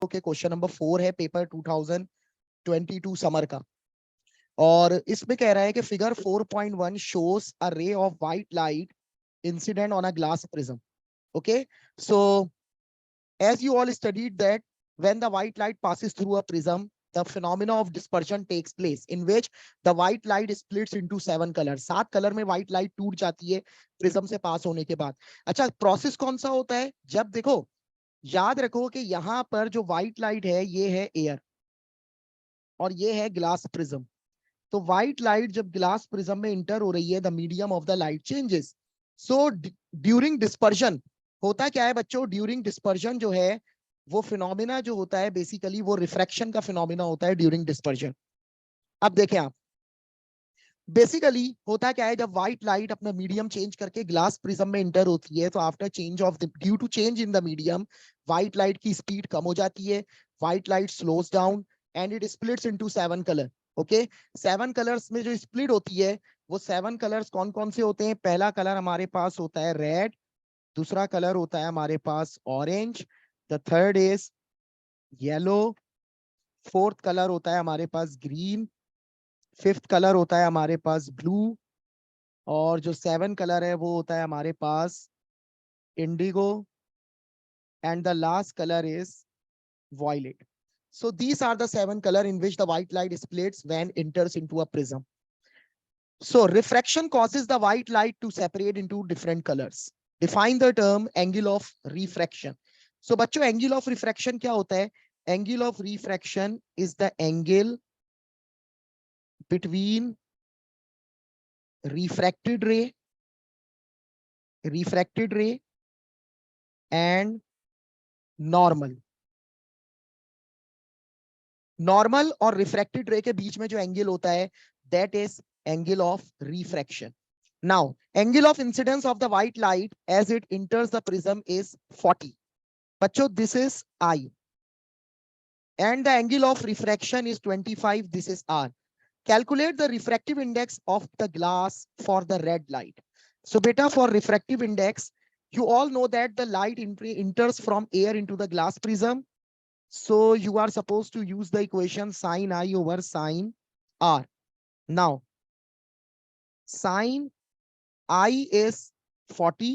Okay, question number 4 है paper 2022 summer का, और इसमें कह रहा है कि figure 4.1 shows a ray of white light incident on a glass prism. Okay, so as you all studied that when the white light passes through a prism, the phenomena of dispersion takes place in which the white light splits into 7 colors. 7 colour में white light टूट जाती है prism से पास होने के बाद. अच्छा, process कौन सा होता है? जब देखो, याद रखो कि यहाँ पर जो व्हाइट लाइट है ये है एयर और ये है ग्लास प्रिज्म. तो व्हाइट लाइट जब ग्लास प्रिज्म में इंटर हो रही है, the medium of the light changes. So during dispersion होता क्या है बच्चों? ड्यूरिंग डिस्पर्जन जो है वो फिनोमिना जो होता है बेसिकली वो रिफ्रैक्शन का फिनोमिना होता है ड्यूरिंग डिस्पर्जन. अब देखें आप, बेसिकली होता क्या है जब व्हाइट लाइट अपना मीडियम चेंज करके ग्लास प्रिज्म में इंटर होती है, तो after change of due to change in the medium, white light की स्पीड कम हो जाती है, white light slows down and it splits into 7 colour. Okay, 7 colours में जो स्प्लिट होती है वो 7 कलर्स कौन कौन से होते हैं? पहला कलर हमारे पास होता है रेड, दूसरा कलर होता है हमारे पास orange, the third is yellow, fourth colour होता है हमारे पास ग्रीन, फिफ्थ कलर होता है हमारे पास ब्लू, और जो 7 कलर है वो होता है हमारे पास indigo, and the last colour is violet. So these are the 7 color in which the white light splits when enters into a prism. So refraction causes the white light to separate into different colors. Define the term angle of refraction. So बच्चों, angle of refraction क्या होता है? Angle of refraction is the angle between refracted ray and normal. Normal और refracted ray के बीच में जो angle होता है that is angle of refraction. Now angle of incidence of the white light as it enters the prism is 40. बच्चों, this is I, and the angle of refraction is 25. This is R. Calculate the refractive index of the glass for the red light. So बेटा, for refractive index, you all know that the light enters from air into the glass prism. So you are supposed to use the equation sin I over sin R. Now, sin I is 40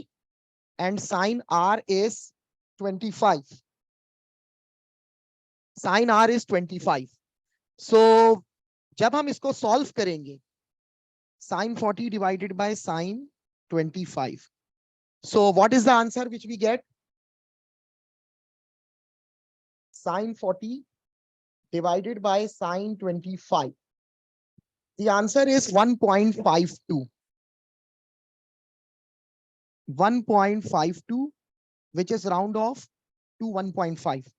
and sin R is 25. Sin R is 25. So जब हम इसको solve करेंगे, sin 40 divided by sin 25. So what is the answer which we get? Sin 40 divided by sin 25. The answer is 1.52. 1.52, which is round off to 1.5.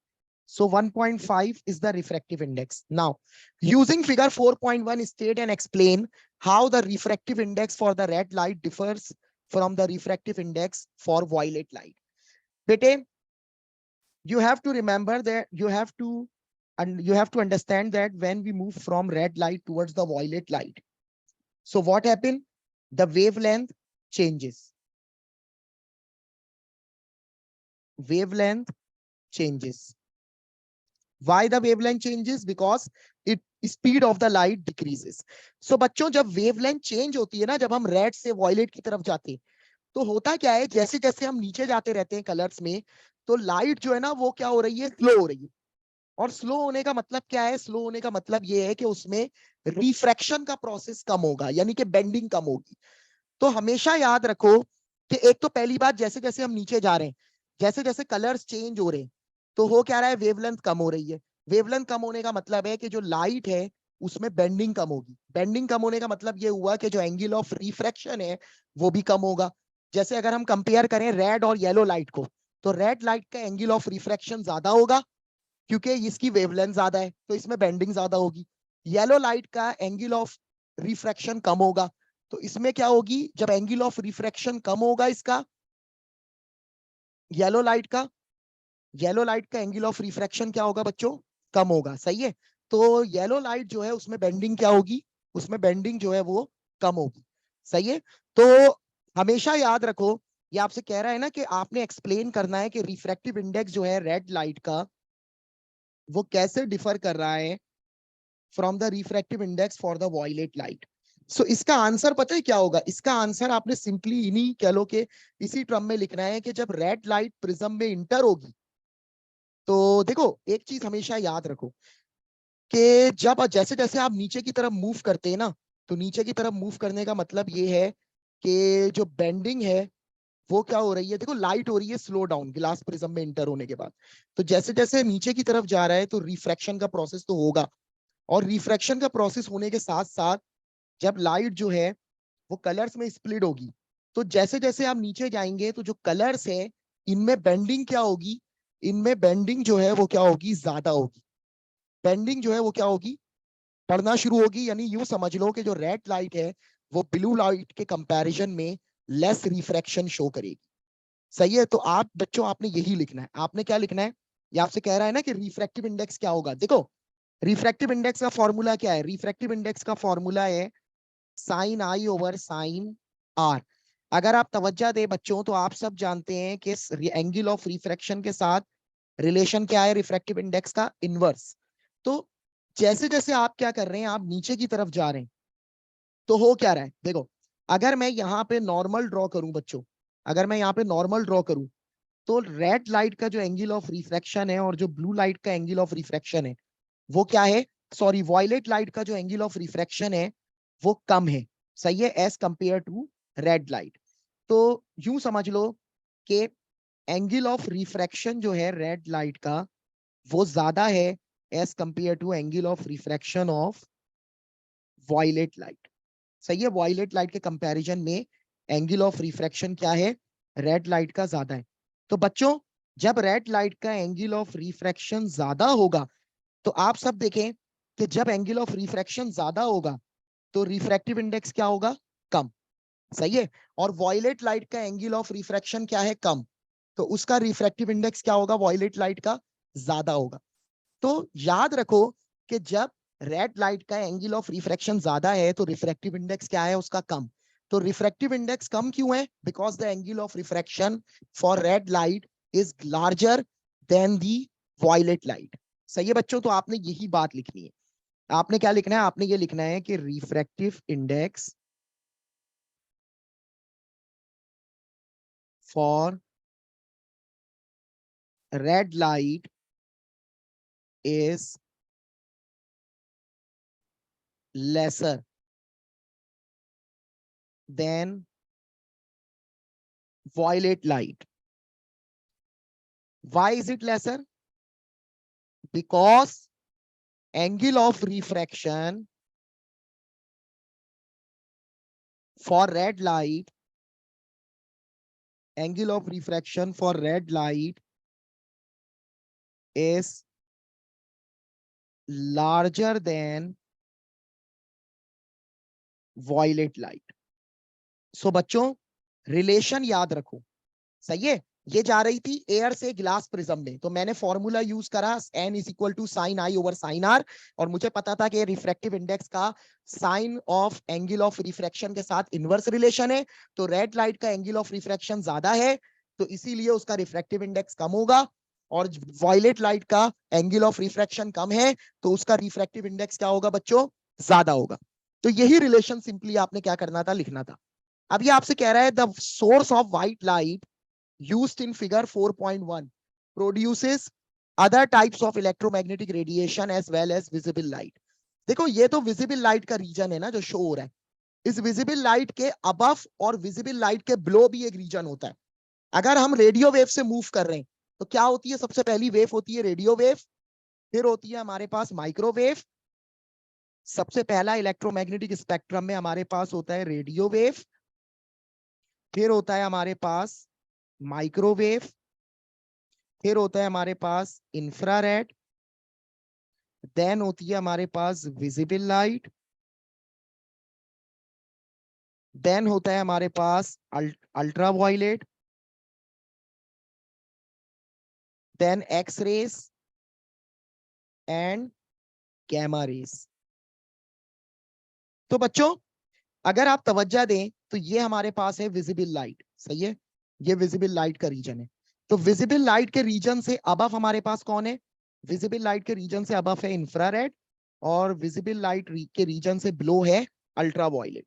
So 1.5 is the refractive index. Now, using figure 4.1, state and explain how the refractive index for the red light differs from the refractive index for violet light. Bete, you have to remember that you have to understand that when we move from red light towards the violet light, so what happened? The wavelength changes. Wavelength changes. Why the wavelength changes? Because it speed of the light decreases. So बच्चों, जब wavelength change होती है ना, जब हम red से violet की तरफ जाते हैं, तो होता क्या है, जैसे जैसे हम नीचे जाते रहते हैं कलर्स में, तो लाइट जो है ना वो क्या हो रही है? स्लो हो रही है. और स्लो होने का मतलब क्या है? स्लो होने का मतलब ये है कि उसमें रिफ्रैक्शन का प्रोसेस कम होगा, यानी कि बेंडिंग कम होगी. तो हमेशा याद रखो कि एक तो पहली बात, जैसे जैसे हम नीचे जा रहे हैं, जैसे जैसे कलर्स चेंज हो रहे हैं, तो हो क्या रहा है? वेवलेंथ कम हो रही है. वेवलेंथ कम होने का मतलब है कि जो लाइट है उसमें बेंडिंग कम होगी. बेंडिंग कम होने का मतलब ये हुआ कि जो एंगल ऑफ रिफ्रैक्शन है वो भी कम होगा. जैसे अगर हम कंपेयर करें रेड और येलो लाइट को, तो रेड लाइट का एंगल ऑफ रिफ्रैक्शन ज्यादा होगा क्योंकि इसकी वेवलेंथ ज्यादा है, तो इसमें बेंडिंग ज्यादा होगी. येलो लाइट का एंगल ऑफ रिफ्रैक्शन कम होगा, तो इसमें क्या होगी? जब एंगल ऑफ रिफ्रैक्शन कम होगा इसका, येलो लाइट का एंगल ऑफ रिफ्रैक्शन क्या होगा बच्चों? कम होगा. सही है. तो येलो लाइट जो है उसमें बेंडिंग क्या होगी? उसमें बेंडिंग जो है वो कम होगी. सही है. तो हमेशा याद रखो, ये आपसे कह रहा है ना कि आपने एक्सप्लेन करना है कि रिफ्रैक्टिव इंडेक्स जो है रेड लाइट का, वो कैसे डिफर कर रहा है from the refractive index for the violet light. So इसका आंसर पता है क्या होगा? इसका आंसर आपने सिंपली इन्हीं कह लो कि इसी टर्म में लिखना है कि जब रेड लाइट प्रिज्म में इंटर होगी, तो देखो एक चीज हमेशा याद रखो कि जब जैसे जैसे आप नीचे की तरफ मूव करते हैं ना, तो नीचे की तरफ मूव करने का मतलब ये है कि जो बेंडिंग है वो क्या हो रही है, देखो लाइट हो रही है स्लो डाउन ग्लास प्रिज्म में इंटर होने के बाद। तो जैसे जैसे नीचे की तरफ जा रहा है तो रिफ्रैक्शन का प्रोसेस तो होगा, और रिफ्रैक्शन का प्रोसेस होने के साथ साथ जब लाइट जो है वो कलर्स में स्प्लिट होगी, तो जैसे जैसे आप नीचे जाएंगे तो जो कलर्स है इनमें बेंडिंग क्या होगी, इनमें बेंडिंग जो है वो क्या होगी, ज्यादा होगी। बेंडिंग जो है वो क्या होगी, पढ़ना शुरू होगी। यानी यूं समझ लो कि जो रेड लाइट है वो ब्लू लाइट के कंपैरिजन में लेस रिफ्रैक्शन शो करेगी। सही है? तो आप बच्चों आपने यही लिखना है। आपने क्या लिखना है, ये आपसे कह रहा है ना कि रिफ्रैक्टिव इंडेक्स क्या होगा। देखो रिफ्रैक्टिव इंडेक्स का फॉर्मूला क्या है, रिफ्रैक्टिव इंडेक्स का फॉर्मूला है sine I over sine R. अगर आप तवज्जो दे बच्चों तो आप सब जानते हैं कि एंगल ऑफ रिफ्रैक्शन के साथ रिलेशन क्या है रिफ्रैक्टिव इंडेक्स का, इनवर्स। तो जैसे जैसे आप क्या कर रहे हैं, आप नीचे की तरफ जा रहे हैं, तो हो क्या रहा है देखो, अगर मैं यहाँ पे नॉर्मल ड्रॉ करूं बच्चों, अगर मैं यहाँ पे नॉर्मल ड्रॉ करूं, तो रेड लाइट का जो एंगल ऑफ रिफ्रैक्शन है और जो ब्लू लाइट का एंगल ऑफ रिफ्रैक्शन है वो क्या है, सॉरी वॉयलेट लाइट का जो एंगल ऑफ रिफ्रैक्शन है वो कम है। सही है? As compare to red light. तो यूं समझ लो कि एंगल ऑफ रिफ्रैक्शन जो है रेड लाइट का वो ज्यादा है as compare to angle of refraction of violet light. सही है? वॉयलेट लाइट के कंपैरिजन में एंगल ऑफ रिफ्रैक्शन क्या है, रेड लाइट का ज्यादा है। तो बच्चों जब रेड लाइट का एंगल ऑफ रिफ्रैक्शन ज्यादा होगा, तो आप सब देखें कि जब एंगल ऑफ रिफ्रैक्शन ज्यादा होगा तो रिफ्रैक्टिव इंडेक्स क्या होगा, कम। सही है? और वॉयलेट लाइट का एंगल ऑफ रिफ्रैक्शन क्या है, कम, तो उसका रिफ्रैक्टिव इंडेक्स क्या होगा, वॉयलेट लाइट का ज्यादा होगा। तो याद रखो कि जब रेड लाइट का एंगल ऑफ रिफ्रैक्शन ज्यादा है तो रिफ्रैक्टिव इंडेक्स क्या है, उसका कम। तो रिफ्रैक्टिव इंडेक्स कम क्यों है, because the angle of refraction for red light is larger than the violet light. सही है बच्चों? तो आपने यही बात लिखनी है। आपने क्या लिखना है, आपने ये लिखना है कि refractive index for red light is lesser than violet light. Why is it lesser? Because angle of refraction for red light, angle of refraction for red light is larger than violet light. So बच्चों relation याद रखो। सही है? ये जा रही थी air से ग्लास प्रिज्म में, तो मैंने फॉर्मूला यूज करा n is equal to sine I over sine R, और मुझे पता था कि रिफ्रैक्टिव इंडेक्स का sine of angle of refraction के साथ इनवर्स रिलेशन है। तो रेड लाइट का एंगल ऑफ रिफ्रैक्शन ज्यादा है तो इसीलिए उसका रिफ्रैक्टिव इंडेक्स कम होगा, और वॉयलेट लाइट का एंगल ऑफ रिफ्रैक्शन कम है तो उसका रिफ्रैक्टिव इंडेक्स क्या होगा बच्चों, ज्यादा होगा। तो यही रिलेशन सिंपली आपने क्या करना था, लिखना था। अब ये आपसे कह रहा है the source of white light used in figure 4.1 produces other types of electromagnetic radiation as well as visible light। देखो ये तो विजिबल लाइट का रीजन है ना जो शो हो रहा है। इस विजिबल लाइट के अबव और विजिबल लाइट के बिलो भी एक रीजन होता है। अगर हम रेडियो वेव से मूव कर रहे हैं तो क्या होती है, सबसे पहली वेव होती है रेडियो वेव, फिर होती है हमारे पास माइक्रोवेव। सबसे पहला इलेक्ट्रोमैग्नेटिक स्पेक्ट्रम में हमारे पास होता है रेडियो वेव, फिर होता है हमारे पास माइक्रोवेव, फिर होता है हमारे पास इंफ्रारेड, देन होती है हमारे पास विजिबल लाइट, देन होता है हमारे पास ultraviolet, then x rays and gamma rays. तो बच्चों अगर आप तवज्जो दें तो ये हमारे पास है विजिबल लाइट। सही है? ये विजिबल लाइट का रीजन है। तो विजिबल लाइट के रीजन से अबव हमारे पास कौन है, विजिबल लाइट के रीजन से अबव है इंफ्रारेड और विजिबल लाइट के रीजन से बिलो है अल्ट्रावायलेट।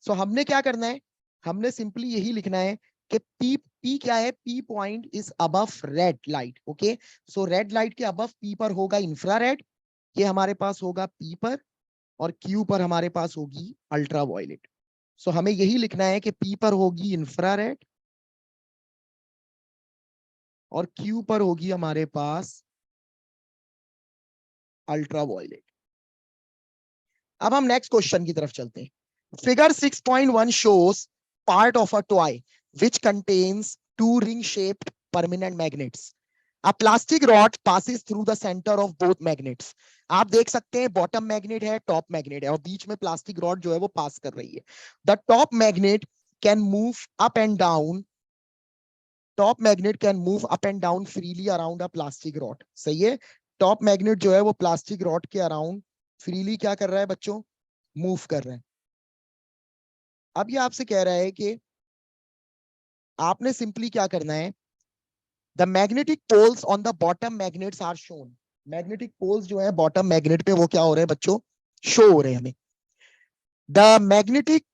सो हमने क्या करना है, हमने सिंपली यही लिखना है कि पी पी क्या है, P point is above red light. Okay, so red light के अबव पी पर होगा इंफ्रारेड, ये हमारे पास होगा पी पर, और क्यू पर हमारे पास होगी अल्ट्रावायलेट। सो हमें यही लिखना है कि पी पर होगी इंफ्रारेड और क्यू पर होगी हमारे पास अल्ट्रावायलेट। अब हम नेक्स्ट क्वेश्चन की तरफ चलते हैं। Figure 6.1 shows part of a toy which contains two ring shaped permanent magnets. A plastic rod passes through the center of both magnets. आप देख सकते हैं बॉटम मैग्नेट है, टॉप मैग्नेट है, और बीच में प्लास्टिक रॉड जो है वो पास कर रही है। The top magnet can move up and down, top magnet can move up and down freely around a plastic rod. सही है, टॉप मैग्नेट जो है वो प्लास्टिक रॉड के अराउंड फ्रीली क्या कर रहा है बच्चों, मूव कर रहा है। अब ये आपसे कह रहा है कि आपने सिंपली क्या करना है, the magnetic poles on the bottom magnets are shown. Magnetic poles जो है बॉटम मैग्नेट पे वो क्या हो रहे हैं बच्चों, शो हो रहे हैं हमें। The magnetic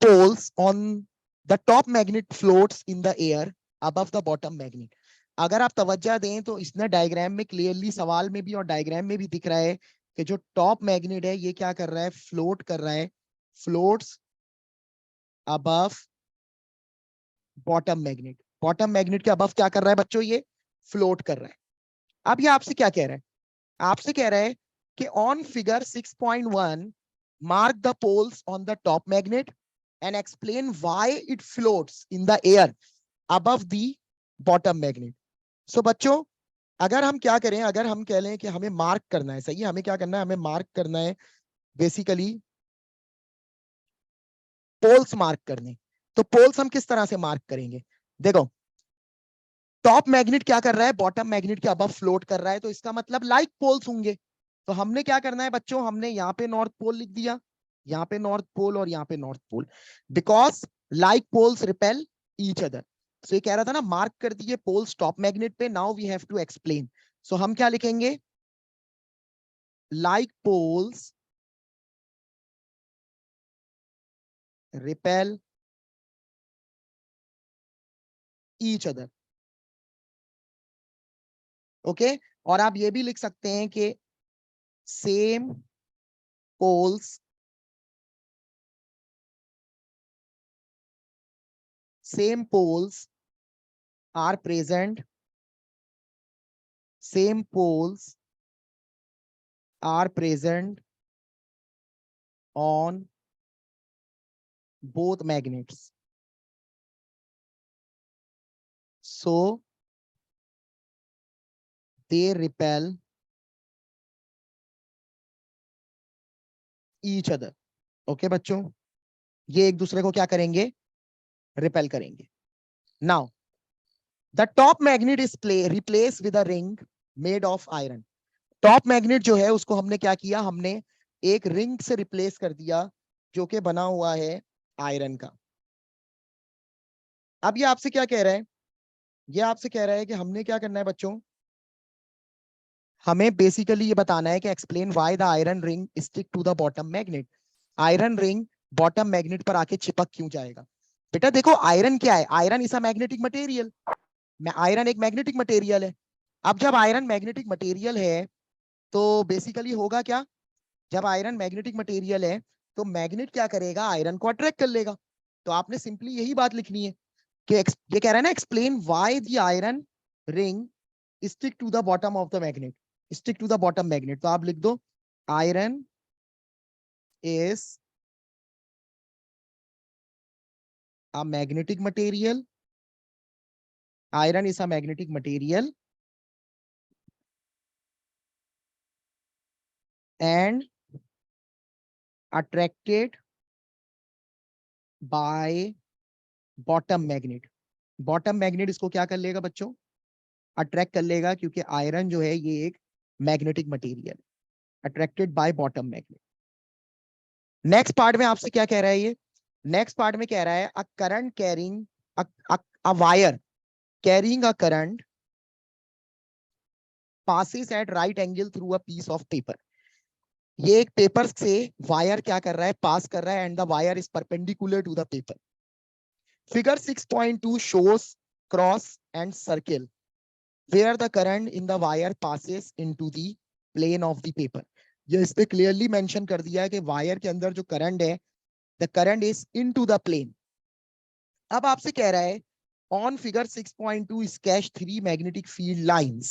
poles on the top magnet floats in the air above the bottom magnet। अगर आप तवज्जो दें तो इसने डायग्राम में क्लियरली, सवाल में भी और डायग्राम में भी दिख रहा है कि जो टॉप मैग्नेट है ये क्या कर रहा है, फ्लोट कर रहा है, floats above bottom magnet. Bottom magnet के अबव क्या कर रहा है बच्चों, ये फ्लोट कर रहा है। अब ये आपसे क्या कह रहा है, आपसे कह रहा है कि on figure 6.1 mark the poles on the top magnet and explain why it floats in the air above the bottom magnet। सो बच्चों अगर हम क्या करें, अगर हम कह लें कि हमें मार्क करना है, सही है, हमें क्या करना है, हमें मार्क करना है बेसिकली पोल्स मार्क करने। तो पोल्स हम किस तरह से मार्क करेंगे, देखो टॉप मैग्नेट क्या कर रहा है, बॉटम मैग्नेट के अबव फ्लोट कर रहा है, तो इसका मतलब लाइक पोल्स होंगे। तो हमने क्या करना है बच्चों, हमने यहाँ पे नॉर्थ पोल लिख दिया, यहाँ पे नॉर्थ पोल और यहाँ पे north pole, because like poles repel each other. So ये कह रहा था ना, मार्क कर दिए पोल्स टॉप मैग्नेट पे, now we have to explain. So हम क्या लिखेंगे, like poles repel each other. Okay, और आप ये भी लिख सकते हैं कि same poles, same poles are present, same poles are present on both magnets, so they repel each other। Okay बच्चों, ये एक दूसरे को क्या करेंगे, रिपेल करेंगे। Now the top magnet is replace with a ring made of iron. Top magnet जो है उसको हमने क्या किया, हमने एक रिंग से रिप्लेस कर दिया जो कि बना हुआ है आयरन का। अब ये आपसे क्या कह रहा है, ये आपसे कह रहा है कि हमने क्या करना है बच्चों, हमें बेसिकली ये बताना है कि explain why the iron ring stick to the bottom magnet. Iron ring bottom magnet पर आके चिपक क्यों जाएगा। बेटा देखो आयरन क्या है, iron is a magnetic material, iron एक मैग्नेटिक मटेरियल है। अब जब आयरन मैग्नेटिक मटेरियल है तो बेसिकली होगा क्या, जब आयरन मैग्नेटिक मटेरियल है तो मैग्नेट क्या करेगा, आयरन को अट्रैक्ट कर लेगा। तो आपने सिंपली यही बात लिखनी है कि ये कह रहा है ना, explain why the iron ring stick to the bottom of the magnet, stick to the bottom magnet. तो आप लिख दो iron is a magnetic material, iron is a magnetic material and attracted by bottom magnet। Bottom magnet इसको क्या कर लेगा बच्चों, attract कर लेगा, क्योंकि आयरन जो है ये एक magnetic material, attracted by bottom magnet. Next part में आपसे क्या कह रहा है ये, नेक्स्ट पार्ट में कह रहा है a current carrying a wire carrying a current passes at right angle through a piece of paper. ये एक पेपर से वायर क्या कर रहा है, पास कर रहा है, and the wire is perpendicular to the paper. Figure 6.2 shows cross and circle where the current in the wire passes into the plane of the paper. ये इस पे क्लियरली मेंशन कर दिया है कि वायर के अंदर जो करंट है, the current is into the plane. अब आपसे कह रहा है on figure 6.2 sketch 3 magnetic field lines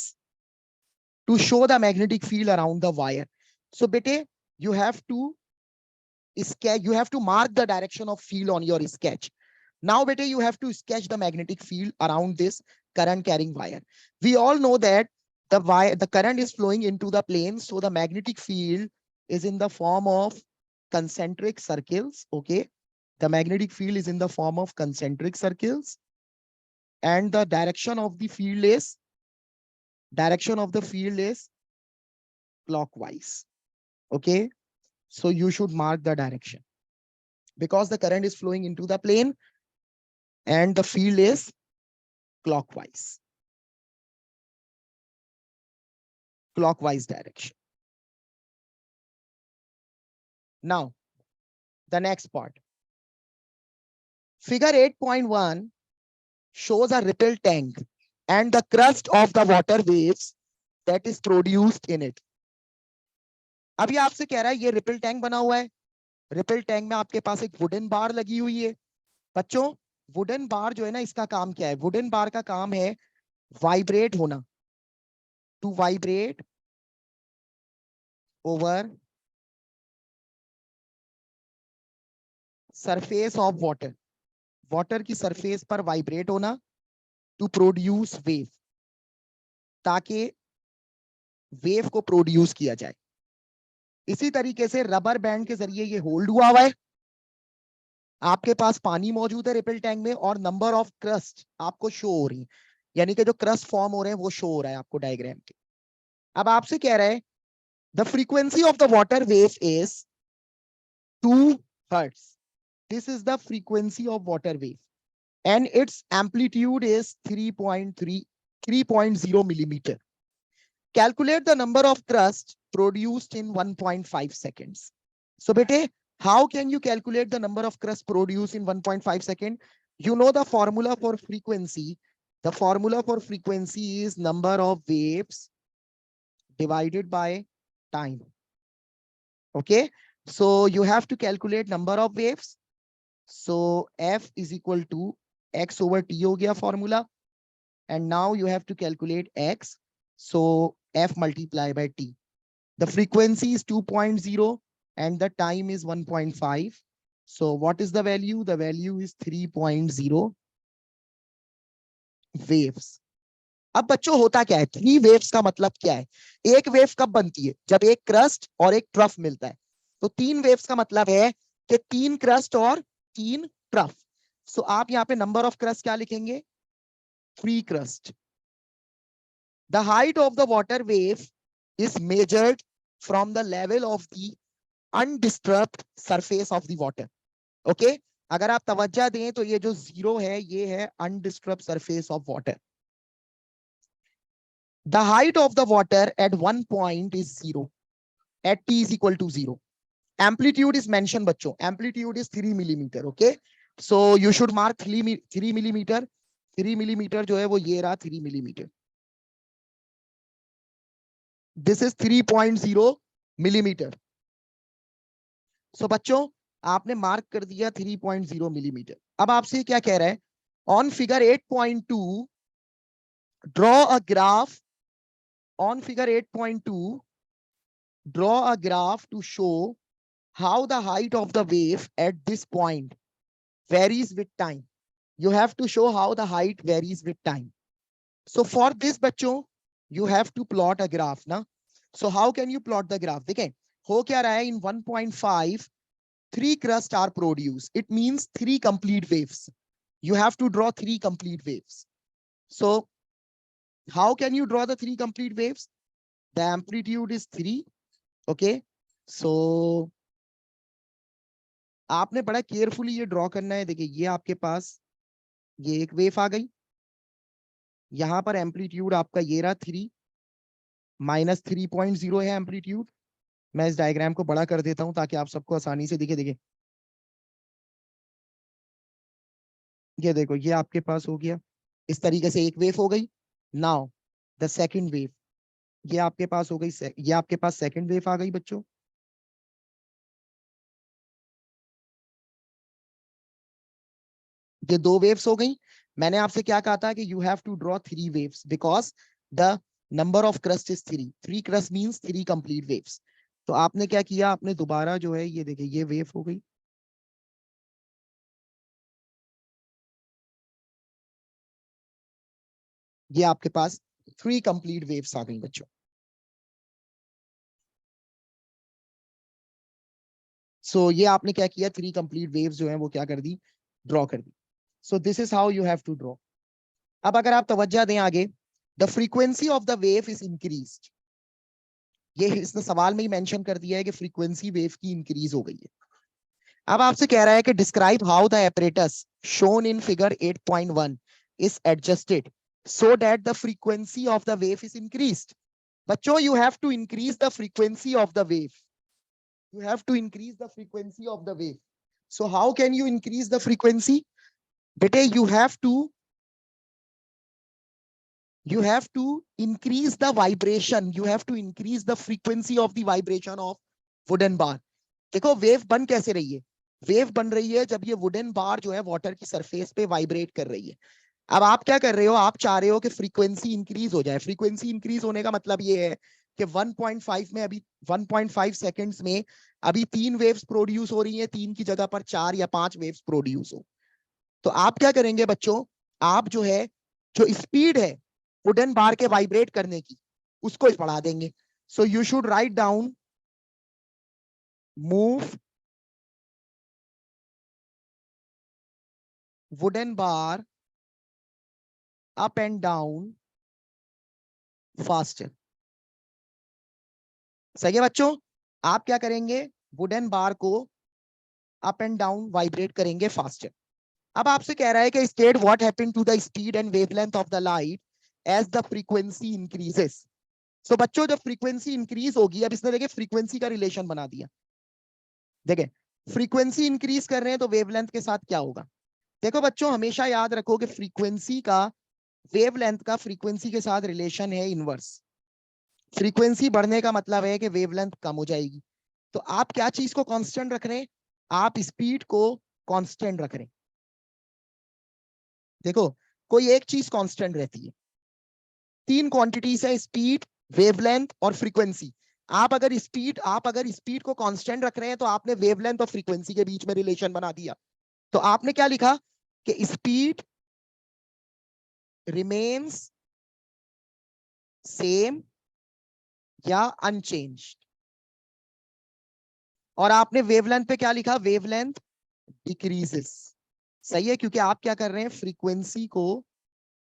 to show the magnetic field around the wire. So bete, you have to sketch, you have to mark the direction of field on your sketch. Now bete, you have to sketch the magnetic field around this current carrying wire. We all know that the current is flowing into the plane, so the magnetic field is in the form of concentric circles. Okay, the magnetic field is in the form of concentric circles, and the direction of the field is clockwise. Okay, so you should mark the direction because the current is flowing into the plane and the field is clockwise direction. Now the next part, figure 8.1 shows a ripple tank and the crust of the water waves that is produced in it. अभी आपसे कह रहा है ये ripple tank बना हुआ है. Ripple tank में आपके पास एक वुडन बार लगी हुई है. बच्चों, वुडन बार जो है ना, इसका काम क्या है? वुडन बार का काम है वाइब्रेट होना, to vibrate over surface of water. Water की सरफेस पर वाइब्रेट होना, टू प्रोड्यूस वेव, ताकि वेव को प्रोड्यूस किया जाए. इसी तरीके से रबर बैंड के जरिए ये होल्ड हुआ है. आपके पास पानी मौजूद है रिपल टैंक में और नंबर ऑफ क्रस्ट आपको शो हो रही है, यानी कि जो क्रस्ट फॉर्म हो रहे हैं वो शो हो रहा है आपको डायग्राम के. अब आपसे कह रहा है the frequency of the water wave is 2 hertz. This is the frequency of water wave and it's amplitude is 3.0 millimeter. Calculate the number of crust produced in 1.5 seconds. So bete, how can you calculate the number of crust produced in 1.5 seconds? You know the formula for frequency. The formula for frequency is number of waves divided by time. Okay, so you have to calculate number of waves. So F is equal to x over t ho gaya formula, and now you have to calculate x. So F multiplied by t. The frequency is 2.0 and the time is 1.5. So what is the value? The value is 3.0 waves. अब बच्चों होता क्या है? 3 waves का मतलब क्या है? एक वेव कब बनती है? जब एक क्रस्ट और एक ट्रफ मिलता है. तो 3 waves का मतलब है कि 3 क्रस्ट और 3 ट्रफ. सो आप यहाँ पे नंबर ऑफ क्रस्ट क्या लिखेंगे? 3 crust. The height of the water wave is measured from the level of the undisturbed surface of the water. Okay? अगर आप तवज्जो दें तो ये जो 0 है ये है undisturbed surface of water. The height of the water at one point is 0 at t is equal to 0. Amplitude is mentioned बच्चों. Amplitude is 3 millimeter. Okay? So you should mark 3 millimeter. 3 millimeter जो है वो ये रहा 3 millimeter. This is 3.0 millimeter. So बच्चों आपने mark कर दिया 3.0 millimeter. अब आपसे क्या कह रहा है? On figure 8.2, draw a graph. On figure 8.2, draw a graph to show how the height of the wave at this point varies with time. You have to show how the height varies with time. So for this बच्चों you have to plot a graph ना. So how can you plot the graph? देखें हो क्या रहा है? In 1.5 3 crusts are produced. It means 3 complete waves. You have to draw 3 complete waves. So how can you draw the 3 complete waves? The amplitude is 3. Okay, so आपने बड़ा carefully ये draw करना है. देखिए ये आपके पास ये एक वेव आ गई, यहां पर एम्पलीट्यूड आपका ये रहा 3, -3.0 है एम्पलीट्यूड। मैं इस डायग्राम को बड़ा कर देता हूं ताकि आप सबको आसानी से दिखे दिखे। ये देखो, ये आपके पास हो गया इस तरीके से, एक वेव हो गई। नाउ द सेकंड वेव, ये आपके पास हो गई, ये आपके पास सेकंड वेव आ गई बच्चों। ये दो वेव्स हो गई। मैंने आपसे क्या कहा था कि you have to draw 3 waves because the number of crest is 3। 3 crest means 3 complete waves. तो आपने क्या किया, आपने दोबारा जो है, ये देखिए ये वेव हो गई, ये आपके पास 3 कंप्लीट वेव्स आ गई बच्चों। सो ये आपने क्या किया, 3 कंप्लीट वेव्स जो है वो क्या कर दी, ड्रॉ कर दी। So this is how you have to draw. अब अगर आप तवज्जो दें आगे, the frequency of the wave is increased. ये इसने सवाल में ही मेंशन कर दिया है कि फ्रीक्वेंसी वेव की इंक्रीज हो गई है। अब आपसे कह रहा है कि describe how the apparatus shown in figure 8.1 is adjusted so that the frequency of the wave is increased. बच्चों, you have to increase the frequency of the wave. You have to increase the frequency of the wave. So how can you increase the frequency? Bete, you have to increase the vibration. You have to increase the frequency of the vibration of wooden bar. देखो wave बन कैसे रही है, wave बन रही है जब ये वुडन बार जो है वाटर की सरफेस पे वाइब्रेट कर रही है। अब आप क्या कर रहे हो, आप चाह रहे हो कि फ्रीक्वेंसी इंक्रीज हो जाए। फ्रीक्वेंसी इंक्रीज होने का मतलब ये है कि 1.5 में अभी 1.5 सेकंड्स में अभी 3 वेव्स प्रोड्यूस हो रही हैं, 3 की जगह पर 4 या 5 वेव्स प्रोड्यूस हो। तो आप क्या करेंगे बच्चों, आप जो है, जो स्पीड है वुडन बार के वाइब्रेट करने की, उसको बढ़ा देंगे। So you should write down move wooden bar up and down faster. सही है बच्चों, आप क्या करेंगे, वुडन बार को अप एंड डाउन वाइब्रेट करेंगे फास्टर। अब आपसे कह रहा है कि state what happened to the speed and wavelength of the light as the frequency increases. So बच्चों, जब फ्रीक्वेंसी इंक्रीज होगी, अब इसने देखिए फ्रीक्वेंसी का रिलेशन बना दिया। देखिए फ्रीक्वेंसी इंक्रीज कर रहे हैं तो वेवलेंथ के साथ क्या होगा। देखो बच्चों, हमेशा याद रखो कि फ्रीक्वेंसी का वेवलेंथ का फ्रीक्वेंसी के साथ रिलेशन है इनवर्स। फ्रीक्वेंसी बढ़ने का मतलब है कि वेवलेंथ कम हो जाएगी। तो आप क्या चीज को कांस्टेंट रख रहे हैं, आप स्पीड को कांस्टेंट रख रहे हैं। देखो, कोई एक चीज कांस्टेंट रहती है, 3 क्वांटिटीज है, स्पीड, वेवलेंथ और फ्रीक्वेंसी। आप अगर स्पीड को कांस्टेंट रख रहे हैं तो आपने वेवलेंथ और फ्रीक्वेंसी के बीच में रिलेशन बना दिया। तो आपने क्या लिखा कि स्पीड रिमेन्स सेम या अनचेंज्ड, और आपने वेवलेंथ पे क्या लिखा, वेवलेंथ डिक्रीजेस। सही है, क्योंकि आप क्या कर रहे हैं, फ्रीक्वेंसी को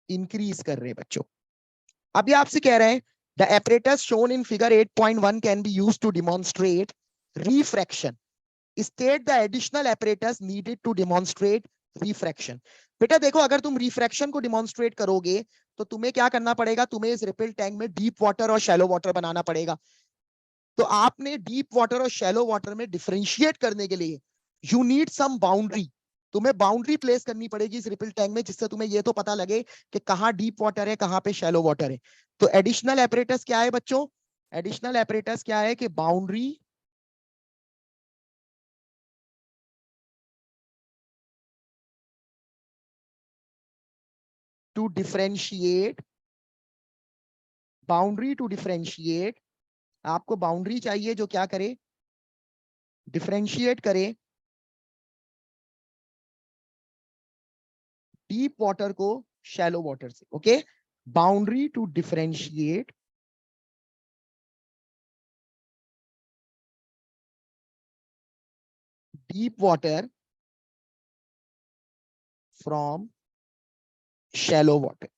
इंक्रीज कर रहे हैं बच्चों। अभी आपसे कह रहे हैं the apparatus shown in figure 8.1 can be used to demonstrate refraction. State the additional apparatus needed to demonstrate refraction. बेटा देखो, अगर तुम रिफ्रैक्शन को डिमॉन्स्ट्रेट करोगे तो तुम्हें क्या करना पड़ेगा, तुम्हें इस रिपल टैंक में डीप वाटर और शैलो वाटर बनाना पड़ेगा। तो आपने डीप वाटर और शैलो वाटर में डिफरेंशिएट करने के लिए यू नीड सम बाउंड्री। तुम्हें बाउंड्री प्लेस करनी पड़ेगी इस रिपल टैंक में, जिससे तुम्हें ये तो पता लगे कि कहां डीप वाटर है, कहां पे शैलो वाटर है। तो एडिशनल एपरेटस क्या है बच्चों, एडिशनल एपरेटस क्या है कि boundary to differentiate, boundary to differentiate, आपको बाउंड्री चाहिए जो क्या करे, डिफरेंशिएट करे डीप वाटर को शैलो वाटर से। Okay, boundary to differentiate deep water from shallow water.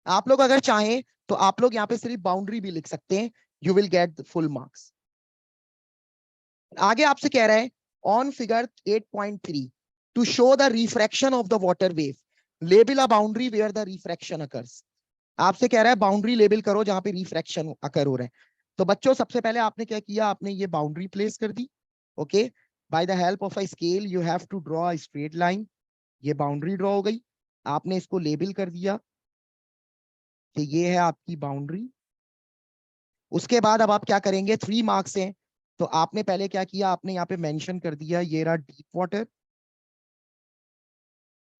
आप लोग अगर चाहें तो आप लोग यहाँ पे सिर्फ बाउंड्री भी लिख सकते हैं, you will get full marks. आगे आपसे कह रहा है on figure 8.3 to show the refraction of the water wave label a boundary where the refraction occurs. आपसे कह रहा है बाउंड्री लेबल करो जहां पे रिफ्रैक्शन अकर हो रहा है। तो बच्चों सबसे पहले आपने क्या किया, आपने ये बाउंड्री प्लेस कर दी। Okay, by the help of a scale you have to draw a straight line. ये बाउंड्री ड्रॉ हो गई, आपने इसको लेबल कर दिया कि ये है आपकी बाउंड्री। उसके बाद अब आप क्या करेंगे, 3 मार्क्स हैं, तो आपने पहले क्या किया, आपने यहाँ पे मेंशन कर दिया ये रहा डीप वाटर,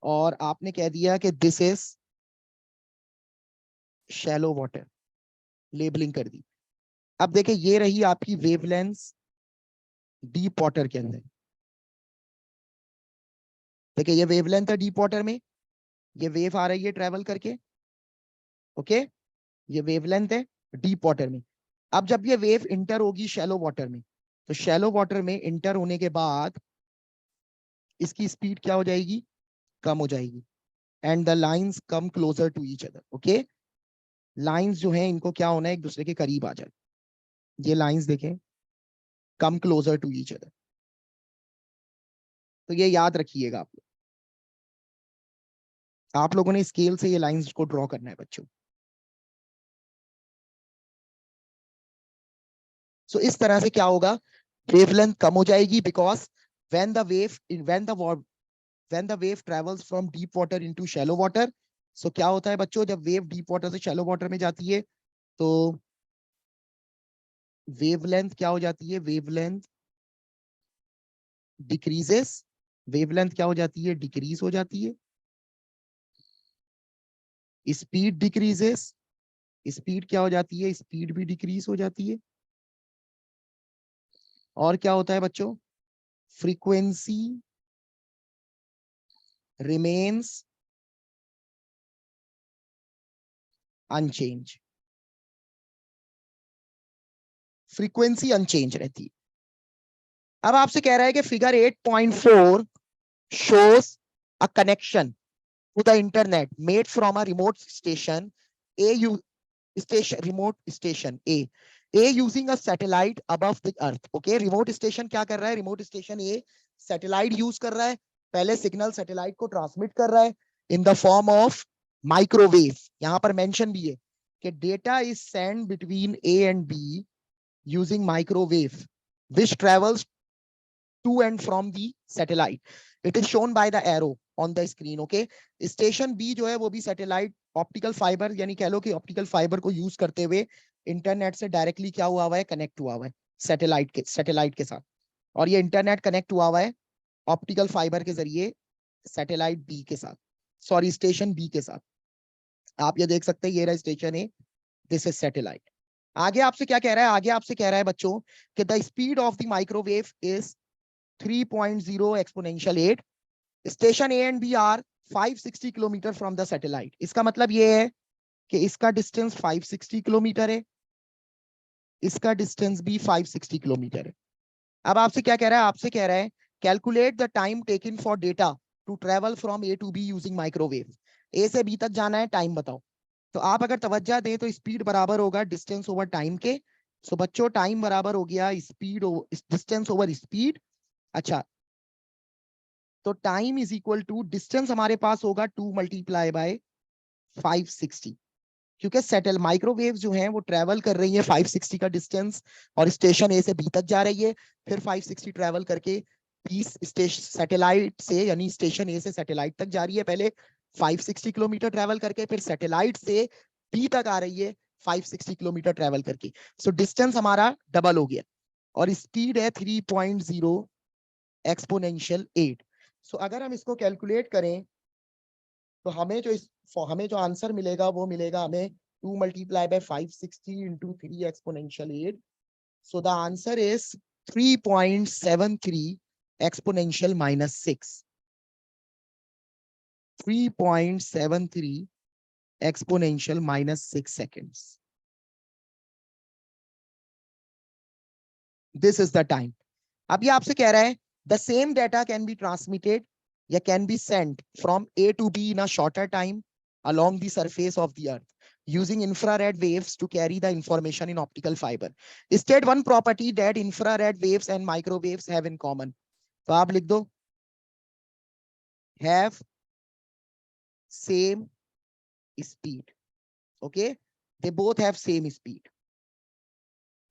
और आपने कह दिया कि this is shallow water, labelling कर दी। अब देखिए ये रही आपकी वेवलेंथ डीप वाटर के अंदर। देखिए ये वेवलेंथ है डीप वाटर में, ये वेव आ रही है ट्रेवल करके। ओके, ये वेवलेंथ है डीप वाटर में। अब जब ये वेव इंटर होगी शैलो वाटर में, तो शैलो वाटर में इंटर होने के बाद इसकी स्पीड क्या हो जाएगी, कम हो जाएगी, and the lines come closer to each other. Okay, lines जो है इनको क्या होना है, एक दूसरे के करीब आ जाए। ये लाइंस देखें, come closer to each other. तो ये याद रखिएगा आप लोगों ने स्केल से ये लाइंस को ड्रॉ करना है बच्चों। सो इस तरह से क्या होगा, वेवलेंथ कम हो जाएगी, because when the wave when the when the wave travels from deep water into shallow water, so क्या होता है बच्चों, जब वेव डीप वाटर से शैलो वाटर में जाती है तो वेवलेंथ क्या हो जाती है, वेवलेंथ डिक्रीजेस। वेवलेंथ क्या हो जाती है, डिक्रीज हो जाती है। स्पीड डिक्रीजेस, स्पीड क्या हो जाती है, स्पीड भी डिक्रीज हो जाती है। और क्या होता है बच्चों, frequency remains unchanged, frequency unchanged रहती है। अब आपसे कह रहा है कि figure 8.4 shows a connection to the internet made from a remote station remote station A using a satellite above the earth. Okay, remote station क्या कर रहा है, remote station A satellite use कर रहा है, पहले सिग्नल सैटेलाइट को transmit कर रहा है in the form of microwave. यहां पर मेंशन भी है कि data is send between A and B using microwave which travels to and from the satellite. It is shown by the arrow on the screen. Okay, station B जो है वो भी satellite optical fibre, यानी कह लो कि optical fibre को use करते हुए इंटरनेट से डायरेक्टली क्या हुआ हुआ है, कनेक्ट हुआ हुआ है सैटेलाइट के साथ। और ये इंटरनेट कनेक्ट हुआ हुआ है ऑप्टिकल फाइबर के जरिए सैटेलाइट बी के साथ, सॉरी स्टेशन बी के साथ। आप ये देख सकते हैं, ये रहा स्टेशन है, दिस इज सैटेलाइट। आगे आपसे क्या कह रहा है, आगे आपसे कह रहा है बच्चों कि the speed of the microwave is 3.0 exponential 8. Station A and B are 560 kilometre from the satellite. इसका मतलब ये है कि इसका डिस्टेंस 560 किलोमीटर है, इसका डिस्टेंस भी 560 किलोमीटर है। अब आपसे क्या कह रहा है, आपसे कह रहा है calculate the time taken for data to travel from A to B using microwave. A से बी तक जाना है, टाइम बताओ। तो आप अगर तवज्जा दें तो स्पीड बराबर होगा डिस्टेंस ओवर टाइम के। सो बच्चों टाइम बराबर हो गया स्पीड डिस्टेंस ओवर स्पीड। अच्छा, तो time is equal to distance हमारे पास होगा 2 मल्टीप्लाई बाय 560, क्योंकि सेटल माइक्रोवेव जो है वो ट्रेवल कर रही है 560 का डिस्टेंस, और स्टेशन ए से बी तक जा रही है, फिर 560 ट्रेवल करके बीस स्टेशन सैटेलाइट से, यानी स्टेशन ए से सैटेलाइट तक जा रही है, पहले 560 किलोमीटर ट्रेवल करके, फिर सैटेलाइट से बी तक आ रही है 560 किलोमीटर ट्रेवल करके। सो डिस्टेंस हमारा डबल हो गया, और स्पीड है 3.0 एक्सपोनेंशियल 8। सो अगर हम इसको कैलकुलेट करें तो हमें जो आंसर मिलेगा वो मिलेगा हमें 2 multiply by 560 into 3 exponential 8। So the answer is 3.73 exponential -6, 3.73 exponential -6 seconds. This is the time. अब ये आपसे कह रहा है the same data can be transmitted या can be sent from A to B in a shorter time along the surface of the earth using infrared waves to carry the information in optical fiber. State one property that infrared waves and microwaves have in common. तो आप लिख दो have same speed. Okay, they both have same speed,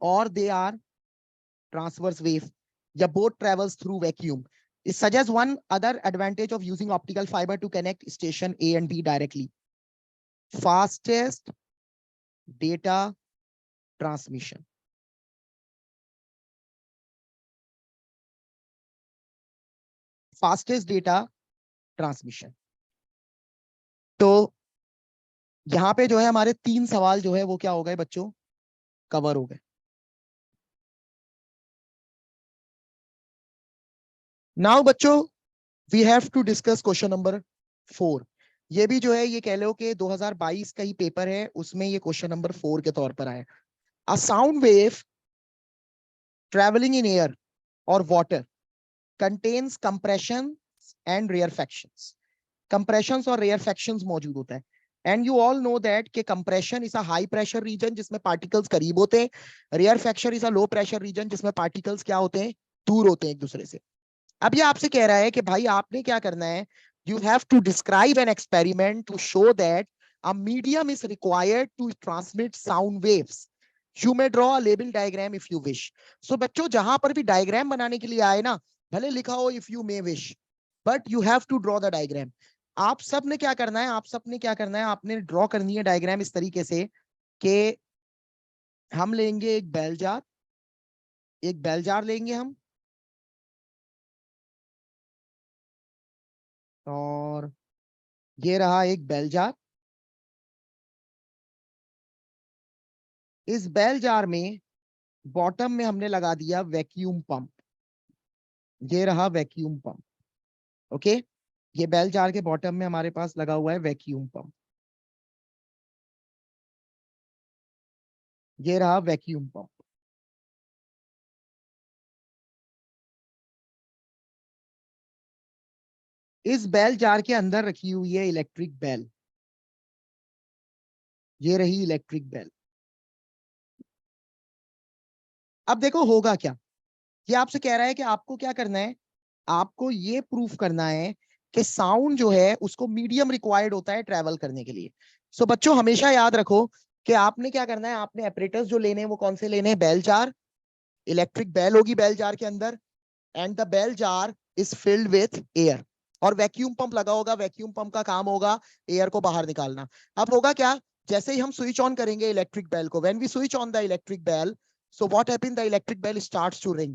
or they are transverse wave. Yeah, both travels through vacuum. It suggests one other advantage of using optical fiber to connect station A and B directly. Fastest data transmission. Fastest data transmission. तो यहाँ पे जो है हमारे 3 सवाल जो है वो क्या हो गए बच्चों, कवर हो गए. नाउ बच्चों we have to discuss question number 4. ये भी जो है ये कह लो कि 2022 का ही पेपर है, उसमें ये क्वेश्चन नंबर 4 के तौर पर आया. A sound wave travelling in air और water contains compression and rarefactions. Compressions और रेयरफैक्शंस मौजूद होता है. And you all know that कि compression is a high pressure region जिसमें पार्टिकल्स करीब होते हैं. Rarefaction is a low pressure region जिसमें पार्टिकल्स क्या होते हैं, दूर होते हैं एक दूसरे से. अब ये आपसे कह रहा है कि भाई आपने क्या करना है, you have to describe an experiment to show that a medium is required to transmit sound waves. You may draw a label diagram if you wish. So बच्चों जहां पर भी डायग्राम बनाने के लिए आए ना, भले लिखा हो if you may wish, but you have to draw the diagram. आप सब ने क्या करना है, आप सब ने क्या करना है, आपने ड्रॉ करनी है डायग्राम इस तरीके से कि हम लेंगे एक बेल जार, एक बेल जार लेंगे हम, और ये रहा एक बेल जार. इस बेल जार में बॉटम में हमने लगा दिया वैक्यूम पंप. ये रहा वैक्यूम पंप. ओके, ये बेल जार के बॉटम में हमारे पास लगा हुआ है वैक्यूम पंप. ये रहा वैक्यूम पंप. इस बेल जार के अंदर रखी हुई है इलेक्ट्रिक बेल. ये रही इलेक्ट्रिक बेल. अब देखो होगा क्या, ये आपसे कह रहा है कि आपको क्या करना है, आपको ये प्रूफ करना है कि साउंड जो है उसको मीडियम रिक्वायर्ड होता है ट्रैवल करने के लिए. सो बच्चों हमेशा याद रखो कि आपने क्या करना है, आपने ऑपरेटर्स जो लेने हैं वो कौन से लेने हैं, बेल जार, इलेक्ट्रिक बेल होगी बेल जार के अंदर, and the bell jar is filled with air, और वैक्यूम पंप लगा होगा. वैक्यूम पंप का काम होगा एयर को बाहर निकालना. अब होगा क्या, जैसे ही हम स्विच ऑन करेंगे इलेक्ट्रिक बेल को, when we switch on the electric bell, so what happened, the electric bell starts to ring